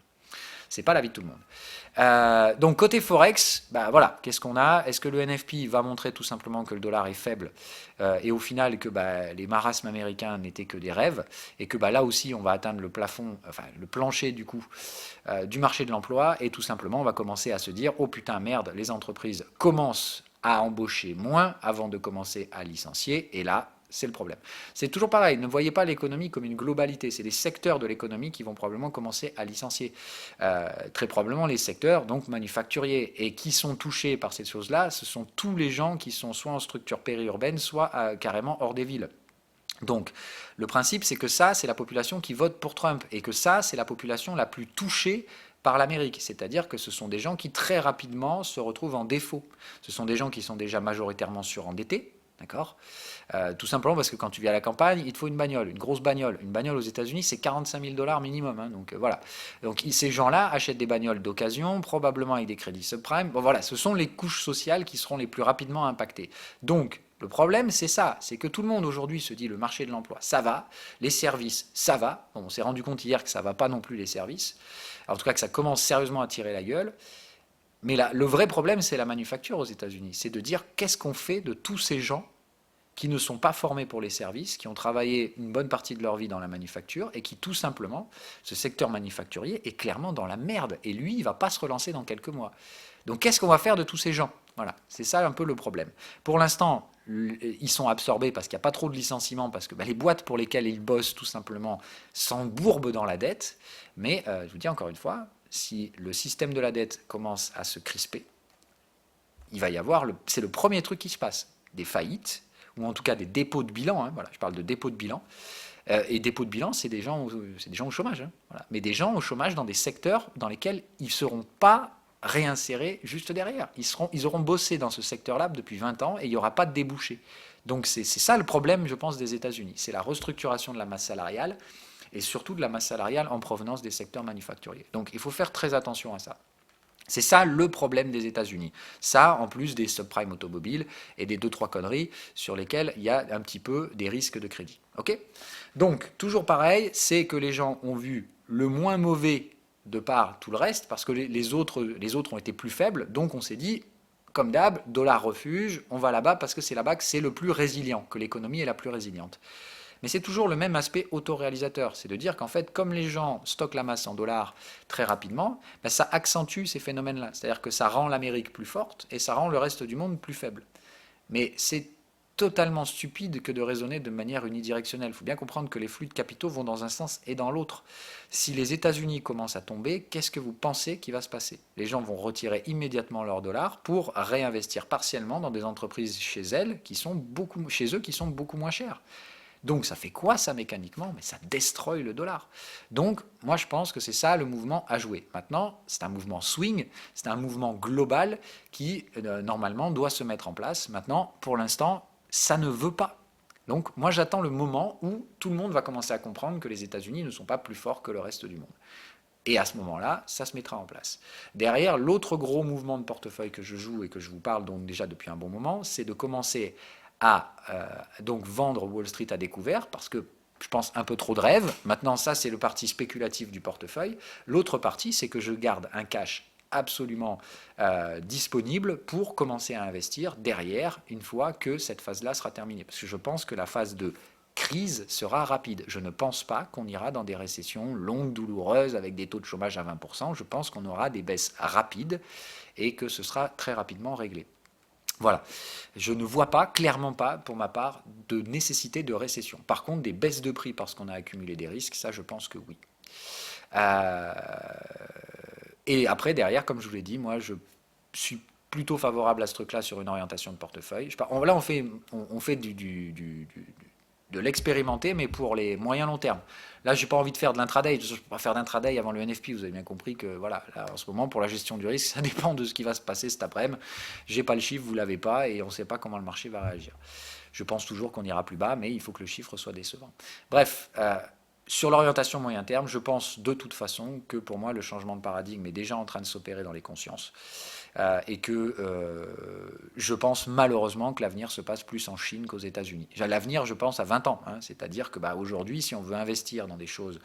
C'est pas l'avis de tout le monde. Donc côté Forex, qu'est-ce qu'on a ? Est-ce que le NFP va montrer tout simplement que le dollar est faible et au final que les marasmes américains n'étaient que des rêves et que là aussi on va atteindre le plafond, le plancher du coup du marché de l'emploi et tout simplement on va commencer à se dire oh putain merde, les entreprises commencent à embaucher moins avant de commencer à licencier et là c'est le problème. C'est toujours pareil, ne voyez pas l'économie comme une globalité, c'est les secteurs de l'économie qui vont probablement commencer à licencier. Très probablement les secteurs donc manufacturiers et qui sont touchés par ces choses-là, ce sont tous les gens qui sont soit en structure périurbaine, soit carrément hors des villes. Donc le principe c'est que ça c'est la population qui vote pour Trump et que ça c'est la population la plus touchée par l'Amérique, c'est-à-dire que ce sont des gens qui très rapidement se retrouvent en défaut. Ce sont des gens qui sont déjà majoritairement surendettés, d'accord ? Tout simplement parce que quand tu vis à la campagne, il te faut une bagnole, une grosse bagnole. Une bagnole aux États-Unis, c'est 45 000 $ minimum. Donc voilà. Donc ces gens-là achètent des bagnoles d'occasion, probablement avec des crédits subprime. Bon voilà, ce sont les couches sociales qui seront les plus rapidement impactées. Donc le problème, c'est ça, c'est que tout le monde aujourd'hui se dit le marché de l'emploi, ça va, les services, ça va. Bon, on s'est rendu compte hier que ça va pas non plus les services. En tout cas, que ça commence sérieusement à tirer la gueule. Mais là, le vrai problème, c'est la manufacture aux États-Unis. C'est de dire qu'est-ce qu'on fait de tous ces gens qui ne sont pas formés pour les services, qui ont travaillé une bonne partie de leur vie dans la manufacture et qui tout simplement, ce secteur manufacturier est clairement dans la merde. Et lui, il ne va pas se relancer dans quelques mois. Donc qu'est-ce qu'on va faire de tous ces gens? Voilà, c'est ça un peu le problème. Pour l'instant, ils sont absorbés parce qu'il n'y a pas trop de licenciements, parce que les boîtes pour lesquelles ils bossent tout simplement s'embourbent dans la dette. Mais je vous dis encore une fois, si le système de la dette commence à se crisper, il va y avoir, c'est le premier truc qui se passe, des faillites, ou en tout cas des dépôts de bilan, hein, voilà, je parle de dépôts de bilan, et dépôts de bilan, c'est des gens au chômage, hein, voilà. Mais des gens au chômage dans des secteurs dans lesquels ils ne seront pas réinsérés juste derrière. Ils auront bossé dans ce secteur-là depuis 20 ans et il n'y aura pas de débouché. Donc c'est ça le problème, je pense, des États-Unis. C'est la restructuration de la masse salariale et surtout de la masse salariale en provenance des secteurs manufacturiers. Donc il faut faire très attention à ça. C'est ça le problème des États-Unis. Ça, en plus des subprimes automobiles et des 2-3 conneries sur lesquelles il y a un petit peu des risques de crédit. Ok? Donc, toujours pareil, c'est que les gens ont vu le moins mauvais de par tout le reste, parce que les autres ont été plus faibles, donc on s'est dit, comme d'hab, dollar refuge, on va là-bas parce que c'est là-bas que c'est le plus résilient, que l'économie est la plus résiliente. Mais c'est toujours le même aspect autoréalisateur, c'est de dire qu'en fait, comme les gens stockent la masse en dollars très rapidement, ça accentue ces phénomènes-là. C'est-à-dire que ça rend l'Amérique plus forte et ça rend le reste du monde plus faible. Mais c'est totalement stupide que de raisonner de manière unidirectionnelle. Il faut bien comprendre que les flux de capitaux vont dans un sens et dans l'autre. Si les États-Unis commencent à tomber, qu'est-ce que vous pensez qui va se passer? Les gens vont retirer immédiatement leurs dollars pour réinvestir partiellement dans des entreprises chez eux qui sont beaucoup moins chères. Donc ça fait quoi ça mécaniquement? Mais ça destroy le dollar. Donc moi je pense que c'est ça le mouvement à jouer. Maintenant, c'est un mouvement swing, c'est un mouvement global qui normalement doit se mettre en place. Maintenant, pour l'instant, ça ne veut pas. Donc moi j'attends le moment où tout le monde va commencer à comprendre que les États-Unis ne sont pas plus forts que le reste du monde. Et à ce moment-là, ça se mettra en place. Derrière, l'autre gros mouvement de portefeuille que je joue et que je vous parle donc déjà depuis un bon moment, c'est de commencer à donc vendre Wall Street à découvert, parce que je pense un peu trop de rêve. Maintenant, ça, c'est le parti spéculatif du portefeuille. L'autre partie, c'est que je garde un cash absolument disponible pour commencer à investir derrière, une fois que cette phase-là sera terminée. Parce que je pense que la phase de crise sera rapide. Je ne pense pas qu'on ira dans des récessions longues, douloureuses, avec des taux de chômage à 20%. Je pense qu'on aura des baisses rapides et que ce sera très rapidement réglé. Voilà. Je ne vois pas, clairement pas, pour ma part, de nécessité de récession. Par contre, des baisses de prix parce qu'on a accumulé des risques, ça, je pense que oui. Et après, derrière, comme je vous l'ai dit, moi, je suis plutôt favorable à ce truc-là sur une orientation de portefeuille. Là, on fait de l'expérimenter, mais pour les moyens long terme. Là, j'ai pas envie de faire de l'intraday. Je ne peux pas faire d'intraday avant le NFP. Vous avez bien compris que voilà, là, en ce moment, pour la gestion du risque, ça dépend de ce qui va se passer cet après-midi. J'ai pas le chiffre, vous l'avez pas, et on ne sait pas comment le marché va réagir. Je pense toujours qu'on ira plus bas, mais il faut que le chiffre soit décevant. Bref, sur l'orientation moyen terme, je pense de toute façon que pour moi, le changement de paradigme est déjà en train de s'opérer dans les consciences. Et que je pense malheureusement que l'avenir se passe plus en Chine qu'aux États-Unis. L'avenir, je pense, à 20 ans. Hein, c'est-à-dire que aujourd'hui, si on veut investir dans des choses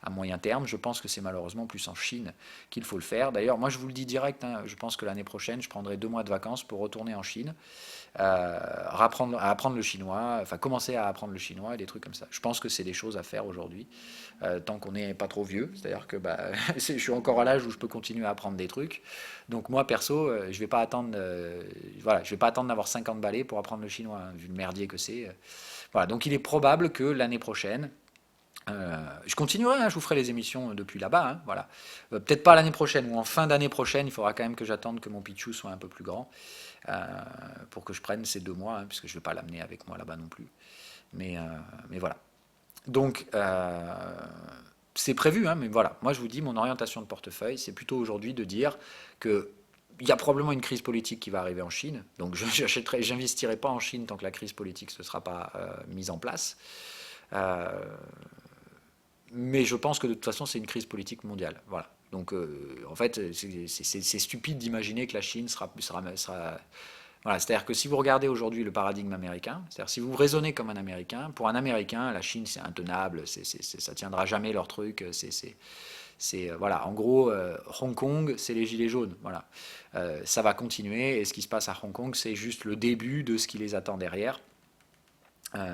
à moyen terme, je pense que c'est malheureusement plus en Chine qu'il faut le faire. D'ailleurs, moi, je vous le dis direct, hein, je pense que l'année prochaine, je prendrai 2 mois de vacances pour retourner en Chine, apprendre le chinois, enfin commencer à apprendre le chinois et des trucs comme ça. Je pense que c'est des choses à faire aujourd'hui, tant qu'on n'est pas trop vieux. C'est-à-dire que je suis encore à l'âge où je peux continuer à apprendre des trucs. Donc moi, perso, je vais pas attendre d'avoir 50 balais pour apprendre le chinois, hein, vu le merdier que c'est. Voilà, donc il est probable que l'année prochaine, je continuerai, hein, je vous ferai les émissions depuis là-bas, hein, voilà. Peut-être pas l'année prochaine, ou en fin d'année prochaine, il faudra quand même que j'attende que mon Pichou soit un peu plus grand, pour que je prenne ces 2 mois, hein, puisque je ne vais pas l'amener avec moi là-bas non plus. Mais voilà. Donc, c'est prévu, hein, mais voilà. Moi, je vous dis, mon orientation de portefeuille, c'est plutôt aujourd'hui de dire que il y a probablement une crise politique qui va arriver en Chine. Donc, je n'investirai pas en Chine tant que la crise politique ne sera pas mise en place. Mais je pense que de toute façon, c'est une crise politique mondiale. Voilà. Donc, en fait, c'est stupide d'imaginer que la Chine sera voilà, c'est-à-dire que si vous regardez aujourd'hui le paradigme américain, c'est-à-dire si vous raisonnez comme un Américain, pour un Américain, la Chine c'est intenable, ça tiendra jamais leur truc, Voilà, en gros, Hong Kong, c'est les gilets jaunes. Voilà. Ça va continuer et ce qui se passe à Hong Kong, c'est juste le début de ce qui les attend derrière.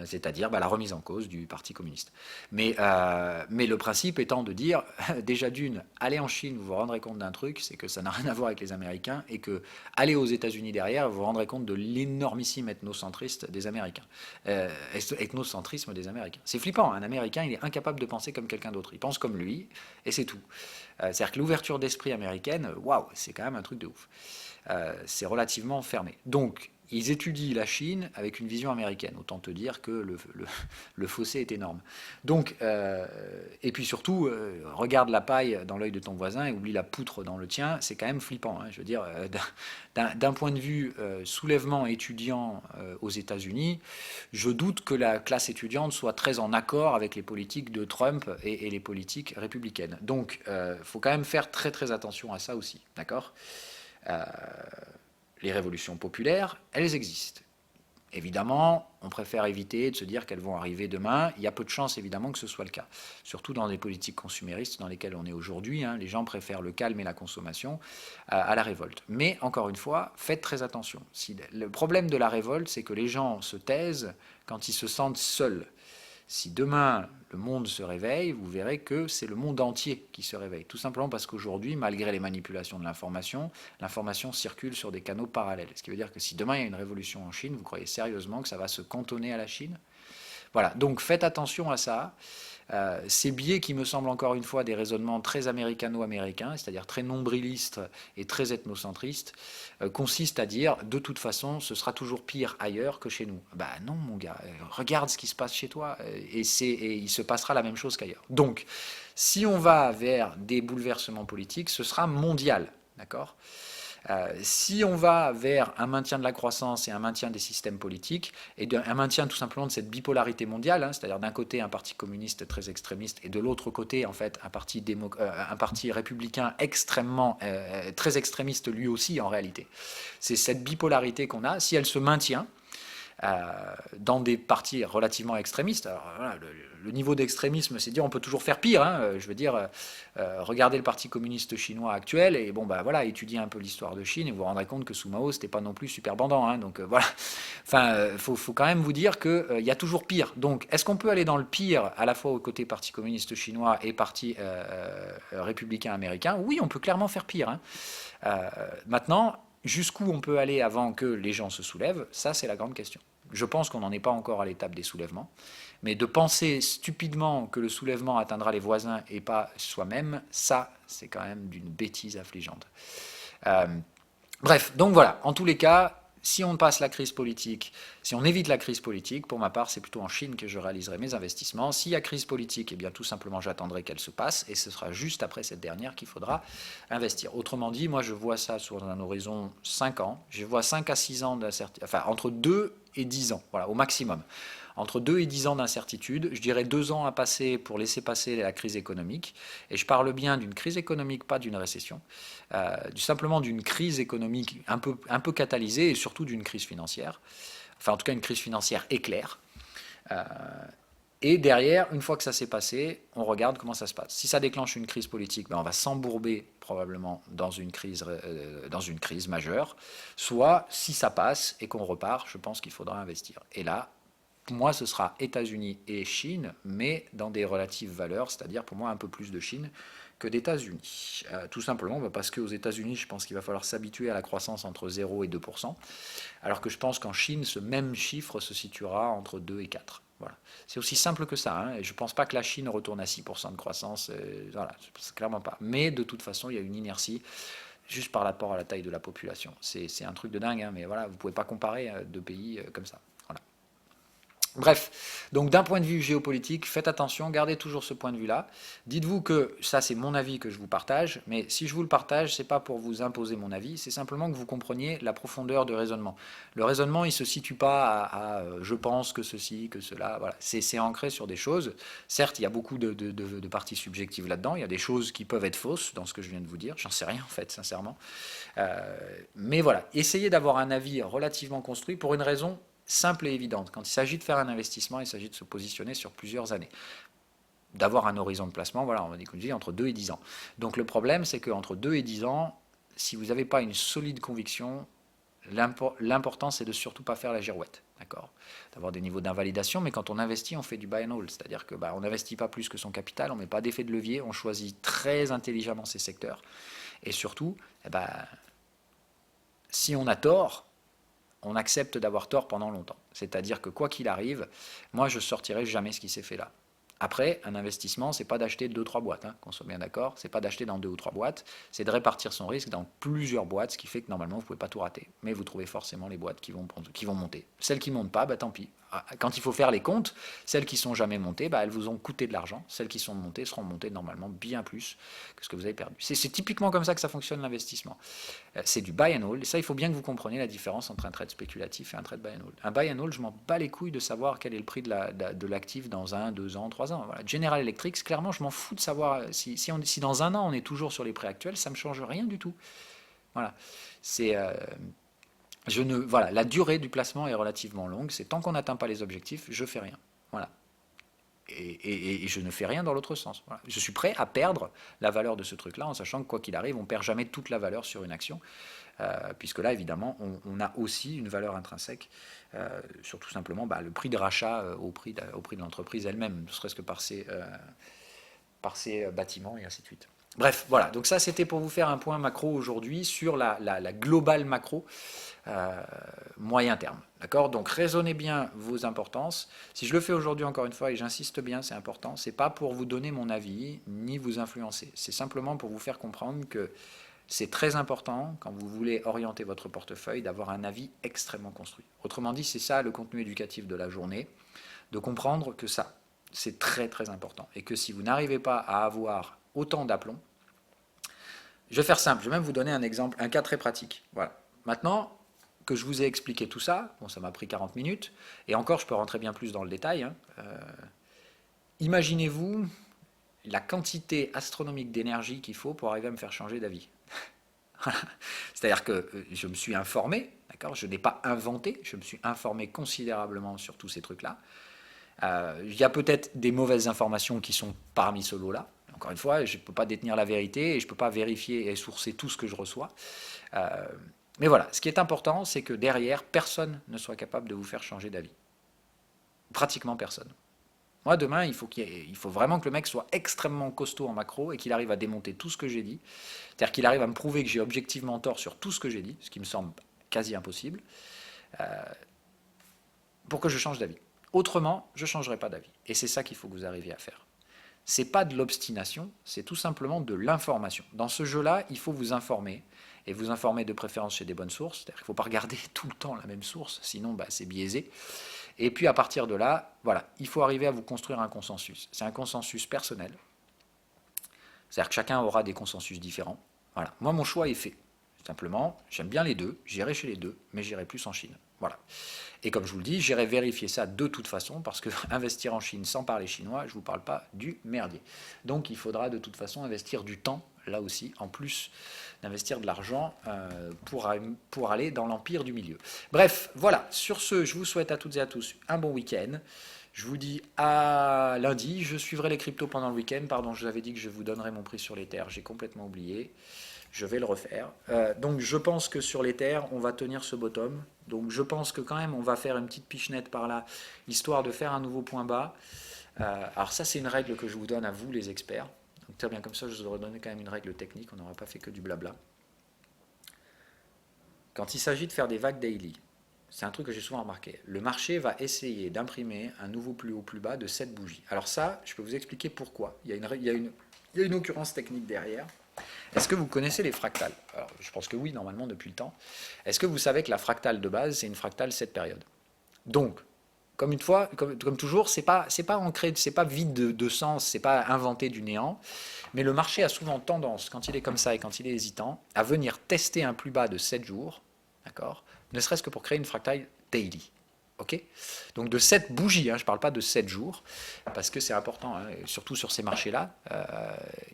C'est-à-dire la remise en cause du Parti communiste. Mais le principe étant de dire, déjà d'une, allez en Chine, vous vous rendrez compte d'un truc, c'est que ça n'a rien à voir avec les Américains, et que allez aux États-Unis derrière, vous vous rendrez compte de l'énormissime ethnocentrisme des Américains. Ethnocentrisme des Américains. C'est flippant, un Américain, il est incapable de penser comme quelqu'un d'autre. Il pense comme lui, et c'est tout. C'est-à-dire que l'ouverture d'esprit américaine, waouh, c'est quand même un truc de ouf. C'est relativement fermé. Donc, ils étudient la Chine avec une vision américaine. Autant te dire que le fossé est énorme. Donc, et puis surtout, regarde la paille dans l'œil de ton voisin et oublie la poutre dans le tien. C'est quand même flippant. Hein. Je veux dire, d'un point de vue soulèvement étudiant aux États-Unis, je doute que la classe étudiante soit très en accord avec les politiques de Trump et les politiques républicaines. Donc, il faut quand même faire très très attention à ça aussi. D'accord ? Les révolutions populaires, elles existent. Évidemment, on préfère éviter de se dire qu'elles vont arriver demain. Il y a peu de chances, évidemment, que ce soit le cas. Surtout dans les politiques consuméristes dans lesquelles on est aujourd'hui. Hein, les gens préfèrent le calme et la consommation à la révolte. Mais, encore une fois, faites très attention. Le problème de la révolte, c'est que les gens se taisent quand ils se sentent seuls. Si demain le monde se réveille, vous verrez que c'est le monde entier qui se réveille. Tout simplement parce qu'aujourd'hui, malgré les manipulations de l'information circule sur des canaux parallèles. Ce qui veut dire que si demain il y a une révolution en Chine, vous croyez sérieusement que ça va se cantonner à la Chine ? Voilà, donc faites attention à ça. Ces biais qui me semblent encore une fois des raisonnements très américano-américains, c'est-à-dire très nombrilistes et très ethnocentristes, consistent à dire de toute façon ce sera toujours pire ailleurs que chez nous. Bah non mon gars, regarde ce qui se passe chez toi et il se passera la même chose qu'ailleurs. Donc si on va vers des bouleversements politiques, ce sera mondial, d'accord ? Si on va vers un maintien de la croissance et un maintien des systèmes politiques, et un maintien tout simplement de cette bipolarité mondiale, hein, c'est-à-dire d'un côté un parti communiste très extrémiste, et de l'autre côté en fait un parti républicain extrêmement, très extrémiste lui aussi en réalité. C'est cette bipolarité qu'on a, si elle se maintient, dans des partis relativement extrémistes. Alors, voilà, le niveau d'extrémisme, c'est dire on peut toujours faire pire. Hein, je veux dire, regardez le Parti communiste chinois actuel et bon, bah voilà, étudiez un peu l'histoire de Chine et vous vous rendrez compte que sous Mao, c'était pas non plus super bandant. Hein, donc voilà. Enfin, faut quand même vous dire qu'il y a toujours pire. Donc, est-ce qu'on peut aller dans le pire à la fois au côté Parti communiste chinois et Parti républicain américain ? Oui, on peut clairement faire pire. Hein. Maintenant, jusqu'où on peut aller avant que les gens se soulèvent, ça c'est la grande question. Je pense qu'on n'en est pas encore à l'étape des soulèvements, mais de penser stupidement que le soulèvement atteindra les voisins et pas soi-même, ça c'est quand même d'une bêtise affligeante. Bref, donc voilà, en tous les cas, si on passe la crise politique, si on évite la crise politique, pour ma part, c'est plutôt en Chine que je réaliserai mes investissements. S'il y a crise politique, eh bien tout simplement j'attendrai qu'elle se passe et ce sera juste après cette dernière qu'il faudra investir. Autrement dit, moi je vois ça sur un horizon 5 ans. Je vois 5 à 6 ans d'incertitude, enfin entre 2 et 10 ans, voilà, au maximum. Entre 2 et 10 ans d'incertitude, je dirais 2 ans à passer pour laisser passer la crise économique. Et je parle bien d'une crise économique, pas d'une récession. Simplement d'une crise économique un peu catalysée et surtout d'une crise financière. Enfin, en tout cas, une crise financière éclair. Et derrière, une fois que ça s'est passé, on regarde comment ça se passe. Si ça déclenche une crise politique, ben on va s'embourber probablement dans une crise majeure. Soit, si ça passe et qu'on repart, je pense qu'il faudra investir. Et là, pour moi, ce sera États-Unis et Chine, mais dans des relatives valeurs, c'est-à-dire pour moi un peu plus de Chine que d'États-Unis. Tout simplement parce qu'aux États-Unis, je pense qu'il va falloir s'habituer à la croissance entre 0 et 2%, alors que je pense qu'en Chine, ce même chiffre se situera entre 2 et 4. Voilà. C'est aussi simple que ça, hein, et je ne pense pas que la Chine retourne à 6% de croissance, voilà, clairement pas. Mais de toute façon, il y a une inertie juste par rapport à la taille de la population. C'est un truc de dingue, hein, mais voilà, vous ne pouvez pas comparer deux pays comme ça. Bref, donc d'un point de vue géopolitique, faites attention, gardez toujours ce point de vue-là. Dites-vous que ça c'est mon avis que je vous partage, mais si je vous le partage, c'est pas pour vous imposer mon avis, c'est simplement que vous compreniez la profondeur de raisonnement. Le raisonnement, il se situe pas à je pense que ceci, que cela, voilà. C'est ancré sur des choses. Certes, il y a beaucoup de parties subjectives là-dedans, il y a des choses qui peuvent être fausses dans ce que je viens de vous dire, j'en sais rien en fait, sincèrement. Mais voilà, essayez d'avoir un avis relativement construit pour une raison simple et évidente. Quand il s'agit de faire un investissement, il s'agit de se positionner sur plusieurs années. d'avoir un horizon de placement, voilà, on dit entre 2 et 10 ans. Donc le problème, c'est qu'entre 2 et 10 ans, si vous n'avez pas une solide conviction, l'important, c'est de surtout pas faire la girouette, d'accord, d'avoir des niveaux d'invalidation, mais quand on investit, on fait du buy and hold, c'est-à-dire que on n'investit pas plus que son capital, on ne met pas d'effet de levier, on choisit très intelligemment ses secteurs, et surtout, si on a tort, on accepte d'avoir tort pendant longtemps. C'est-à-dire que quoi qu'il arrive, moi je sortirai jamais ce qui s'est fait là. Après, un investissement, c'est pas d'acheter 2-3 boîtes, qu'on soit bien d'accord, c'est pas d'acheter dans 2 ou 3 boîtes, c'est de répartir son risque dans plusieurs boîtes, ce qui fait que normalement vous pouvez pas tout rater. Mais vous trouvez forcément les boîtes qui vont monter. Celles qui montent pas, tant pis. Quand il faut faire les comptes, celles qui sont jamais montées, elles vous ont coûté de l'argent. Celles qui sont montées seront montées normalement bien plus que ce que vous avez perdu. C'est typiquement comme ça que ça fonctionne l'investissement. C'est du buy and hold. Et ça, il faut bien que vous compreniez la différence entre un trade spéculatif et un trade buy and hold. Un buy and hold, je m'en bats les couilles de savoir quel est le prix de l'actif dans 1, 2 ans, 3 ans. Voilà. General Electric, clairement, je m'en fous de savoir si dans un an on est toujours sur les prix actuels, ça ne me change rien du tout. Voilà. Voilà, la durée du placement est relativement longue. C'est tant qu'on n'atteint pas les objectifs, je fais rien. Voilà. Et je ne fais rien dans l'autre sens. Voilà. Je suis prêt à perdre la valeur de ce truc-là, en sachant que quoi qu'il arrive, on ne perd jamais toute la valeur sur une action, puisque là, évidemment, on a aussi une valeur intrinsèque, sur tout simplement le prix de rachat au prix de l'entreprise elle-même, ne serait-ce que par ses bâtiments et ainsi de suite. Bref, voilà, donc ça c'était pour vous faire un point macro aujourd'hui sur la globale macro moyen terme. D'accord? Donc raisonnez bien vos importances. Si je le fais aujourd'hui encore une fois, et j'insiste bien, c'est important, c'est pas pour vous donner mon avis, ni vous influencer. C'est simplement pour vous faire comprendre que c'est très important, quand vous voulez orienter votre portefeuille, d'avoir un avis extrêmement construit. Autrement dit, c'est ça le contenu éducatif de la journée, de comprendre que ça, c'est très très important. Et que si vous n'arrivez pas à avoir autant d'aplomb, je vais faire simple, je vais même vous donner un exemple, un cas très pratique. Voilà. Maintenant que je vous ai expliqué tout ça, bon, ça m'a pris 40 minutes, et encore je peux rentrer bien plus dans le détail, imaginez-vous la quantité astronomique d'énergie qu'il faut pour arriver à me faire changer d'avis. C'est-à-dire que je me suis informé, d'accord, je n'ai pas inventé, je me suis informé considérablement sur tous ces trucs-là. Il y a peut-être des mauvaises informations qui sont parmi ce lot-là. Encore une fois, je ne peux pas détenir la vérité et je ne peux pas vérifier et sourcer tout ce que je reçois. Mais voilà, ce qui est important, c'est que derrière, personne ne soit capable de vous faire changer d'avis. Pratiquement personne. Moi, demain, il faut vraiment que le mec soit extrêmement costaud en macro et qu'il arrive à démonter tout ce que j'ai dit. C'est-à-dire qu'il arrive à me prouver que j'ai objectivement tort sur tout ce que j'ai dit, ce qui me semble quasi impossible, pour que je change d'avis. Autrement, je ne changerai pas d'avis. Et c'est ça qu'il faut que vous arriviez à faire. Ce n'est pas de l'obstination, c'est tout simplement de l'information. Dans ce jeu-là, il faut vous informer, et vous informer de préférence chez des bonnes sources. C'est-à-dire qu'il ne faut pas regarder tout le temps la même source, sinon c'est biaisé. Et puis à partir de là, voilà, il faut arriver à vous construire un consensus. C'est un consensus personnel. C'est-à-dire que chacun aura des consensus différents. Voilà. Moi, mon choix est fait. Simplement, j'aime bien les deux, j'irai chez les deux, mais j'irai plus en Chine. Voilà. Et comme je vous le dis, j'irai vérifier ça de toute façon, parce que investir en Chine sans parler chinois, je ne vous parle pas du merdier. Donc il faudra de toute façon investir du temps, là aussi, en plus d'investir de l'argent pour aller dans l'empire du milieu. Bref, voilà, sur ce, je vous souhaite à toutes et à tous un bon week-end. Je vous dis à lundi, je suivrai les cryptos pendant le week-end. Pardon, je vous avais dit que je vous donnerais mon prix sur l'Ether, j'ai complètement oublié. Je vais le refaire. Donc je pense que sur l'Ether, on va tenir ce bottom. Donc je pense que quand même, on va faire une petite pichenette par là, histoire de faire un nouveau point bas. Alors ça, c'est une règle que je vous donne à vous, les experts. Donc très bien, comme ça, je vous aurais donné quand même une règle technique. On n'aura pas fait que du blabla. Quand il s'agit de faire des vagues daily, c'est un truc que j'ai souvent remarqué. Le marché va essayer d'imprimer un nouveau plus haut, plus bas de 7 bougies. Alors ça, je peux vous expliquer pourquoi. Il y a une occurrence technique derrière. Est-ce que vous connaissez les fractales? Alors, je pense que oui, normalement, depuis le temps. Est-ce que vous savez que la fractale de base, c'est une fractale 7 périodes? Donc, comme toujours, c'est pas ancré, c'est pas vide de sens, c'est pas inventé du néant. Mais le marché a souvent tendance, quand il est comme ça et quand il est hésitant, à venir tester un plus bas de 7 jours, d'accord, ne serait-ce que pour créer une fractale daily. Okay, donc de 7 bougies, je ne parle pas de 7 jours, parce que c'est important, surtout sur ces marchés-là.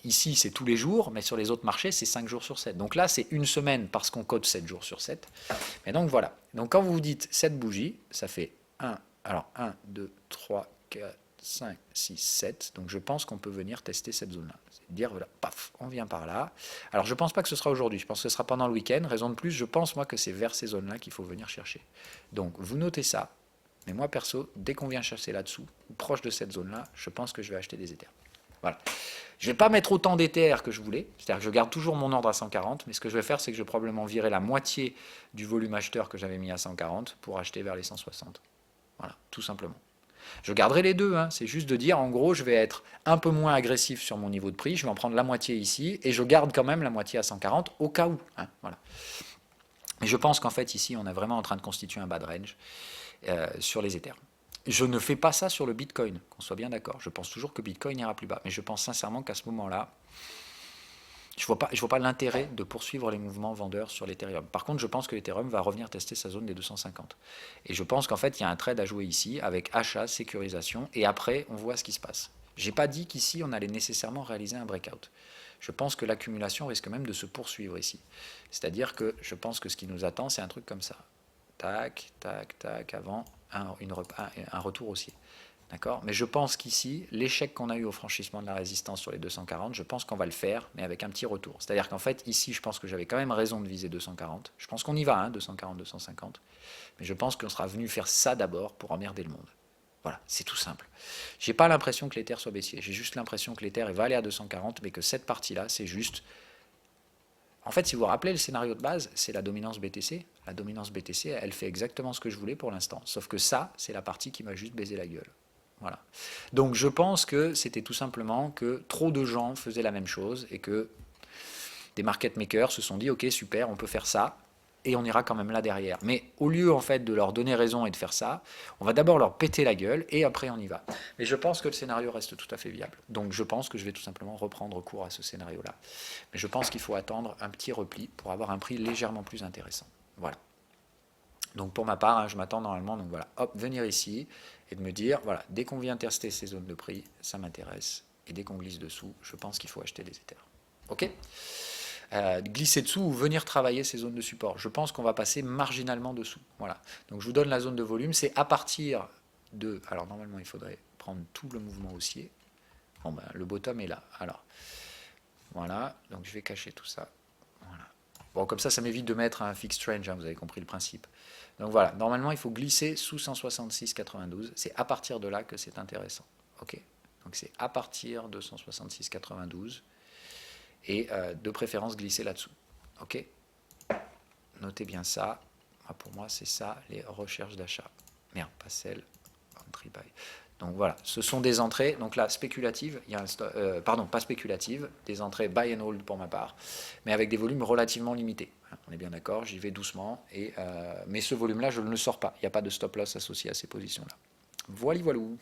Ici, c'est tous les jours, mais sur les autres marchés, c'est 5 jours sur 7. Donc là, c'est une semaine parce qu'on code 7 jours sur 7. Mais donc voilà. Donc quand vous vous dites 7 bougies, ça fait 1, 2, 3, 4, 5, 6, 7. Donc je pense qu'on peut venir tester cette zone-là. C'est dire, voilà, paf, on vient par là. Alors je ne pense pas que ce sera aujourd'hui, je pense que ce sera pendant le week-end. Raison de plus, je pense moi que c'est vers ces zones-là qu'il faut venir chercher. Donc vous notez ça. Mais moi perso, dès qu'on vient chercher là-dessous, ou proche de cette zone-là, je pense que je vais acheter des Ethers. Voilà. Je ne vais pas mettre autant d'Ethers que je voulais. C'est-à-dire que je garde toujours mon ordre à 140, mais ce que je vais faire, c'est que je vais probablement virer la moitié du volume acheteur que j'avais mis à 140 pour acheter vers les 160. Voilà, tout simplement. Je garderai les deux, hein. C'est juste de dire, en gros, je vais être un peu moins agressif sur mon niveau de prix, je vais en prendre la moitié ici, et je garde quand même la moitié à 140 au cas où. Hein, voilà. Et je pense qu'en fait, ici, on est vraiment en train de constituer un bad range sur les Ethers. Je ne fais pas ça sur le Bitcoin, qu'on soit bien d'accord. Je pense toujours que Bitcoin ira plus bas, mais je pense sincèrement qu'à ce moment-là, je ne vois pas l'intérêt de poursuivre les mouvements vendeurs sur l'Ethereum. Par contre, je pense que l'Ethereum va revenir tester sa zone des 250. Et je pense qu'en fait, il y a un trade à jouer ici, avec achat, sécurisation, et après, on voit ce qui se passe. Je n'ai pas dit qu'ici, on allait nécessairement réaliser un breakout. Je pense que l'accumulation risque même de se poursuivre ici. C'est-à-dire que je pense que ce qui nous attend, c'est un truc comme ça. Tac, tac, tac, avant un retour haussier. D'accord ? Mais je pense qu'ici, l'échec qu'on a eu au franchissement de la résistance sur les 240, je pense qu'on va le faire, mais avec un petit retour. C'est-à-dire qu'en fait, ici, je pense que j'avais quand même raison de viser 240. Je pense qu'on y va, hein, 240, 250. Mais je pense qu'on sera venu faire ça d'abord pour emmerder le monde. Voilà, c'est tout simple. J'ai pas l'impression que l'Ether soit baissier. J'ai juste l'impression que l'Ether va aller à 240, mais que cette partie-là, c'est juste... En fait, si vous vous rappelez, le scénario de base, c'est la dominance BTC. La dominance BTC, elle fait exactement ce que je voulais pour l'instant. Sauf que ça, c'est la partie qui m'a juste baisé la gueule. Voilà. Donc je pense que c'était tout simplement que trop de gens faisaient la même chose et que des market makers se sont dit ok super, on peut faire ça et on ira quand même là derrière. Mais au lieu en fait de leur donner raison et de faire ça, on va d'abord leur péter la gueule et après on y va. Mais je pense que le scénario reste tout à fait viable. Donc je pense que je vais tout simplement reprendre cours à ce scénario-là. Mais je pense qu'il faut attendre un petit repli pour avoir un prix légèrement plus intéressant. Voilà. Donc pour ma part, hein, je m'attends normalement, donc voilà, hop, venir ici et de me dire, voilà, dès qu'on vient tester ces zones de prix, ça m'intéresse. Et dès qu'on glisse dessous, je pense qu'il faut acheter des Ethers. Ok ? Glisser dessous ou venir travailler ces zones de support. Je pense qu'on va passer marginalement dessous. Voilà. Donc je vous donne la zone de volume, c'est à partir de... Alors normalement, il faudrait prendre tout le mouvement haussier. Bon ben, le bottom est là. Alors, voilà, donc je vais cacher tout ça. Voilà. Bon, comme ça m'évite de mettre un fixed range, hein, vous avez compris le principe. Donc voilà, normalement, il faut glisser sous 166,92. C'est à partir de là que c'est intéressant. Ok ? Donc c'est à partir de 166,92 et de préférence glisser là-dessous. Ok ? Notez bien ça. Pour moi, c'est ça, les recherches d'achat. Merde, pas celle, entry buy. Donc voilà, ce sont des entrées, donc là, spéculatives, il y a pardon, pas spéculatives, des entrées buy and hold pour ma part, mais avec des volumes relativement limités. On est bien d'accord, j'y vais doucement, mais ce volume-là, je ne le sors pas. Il n'y a pas de stop loss associé à ces positions-là. Voilà, voilou.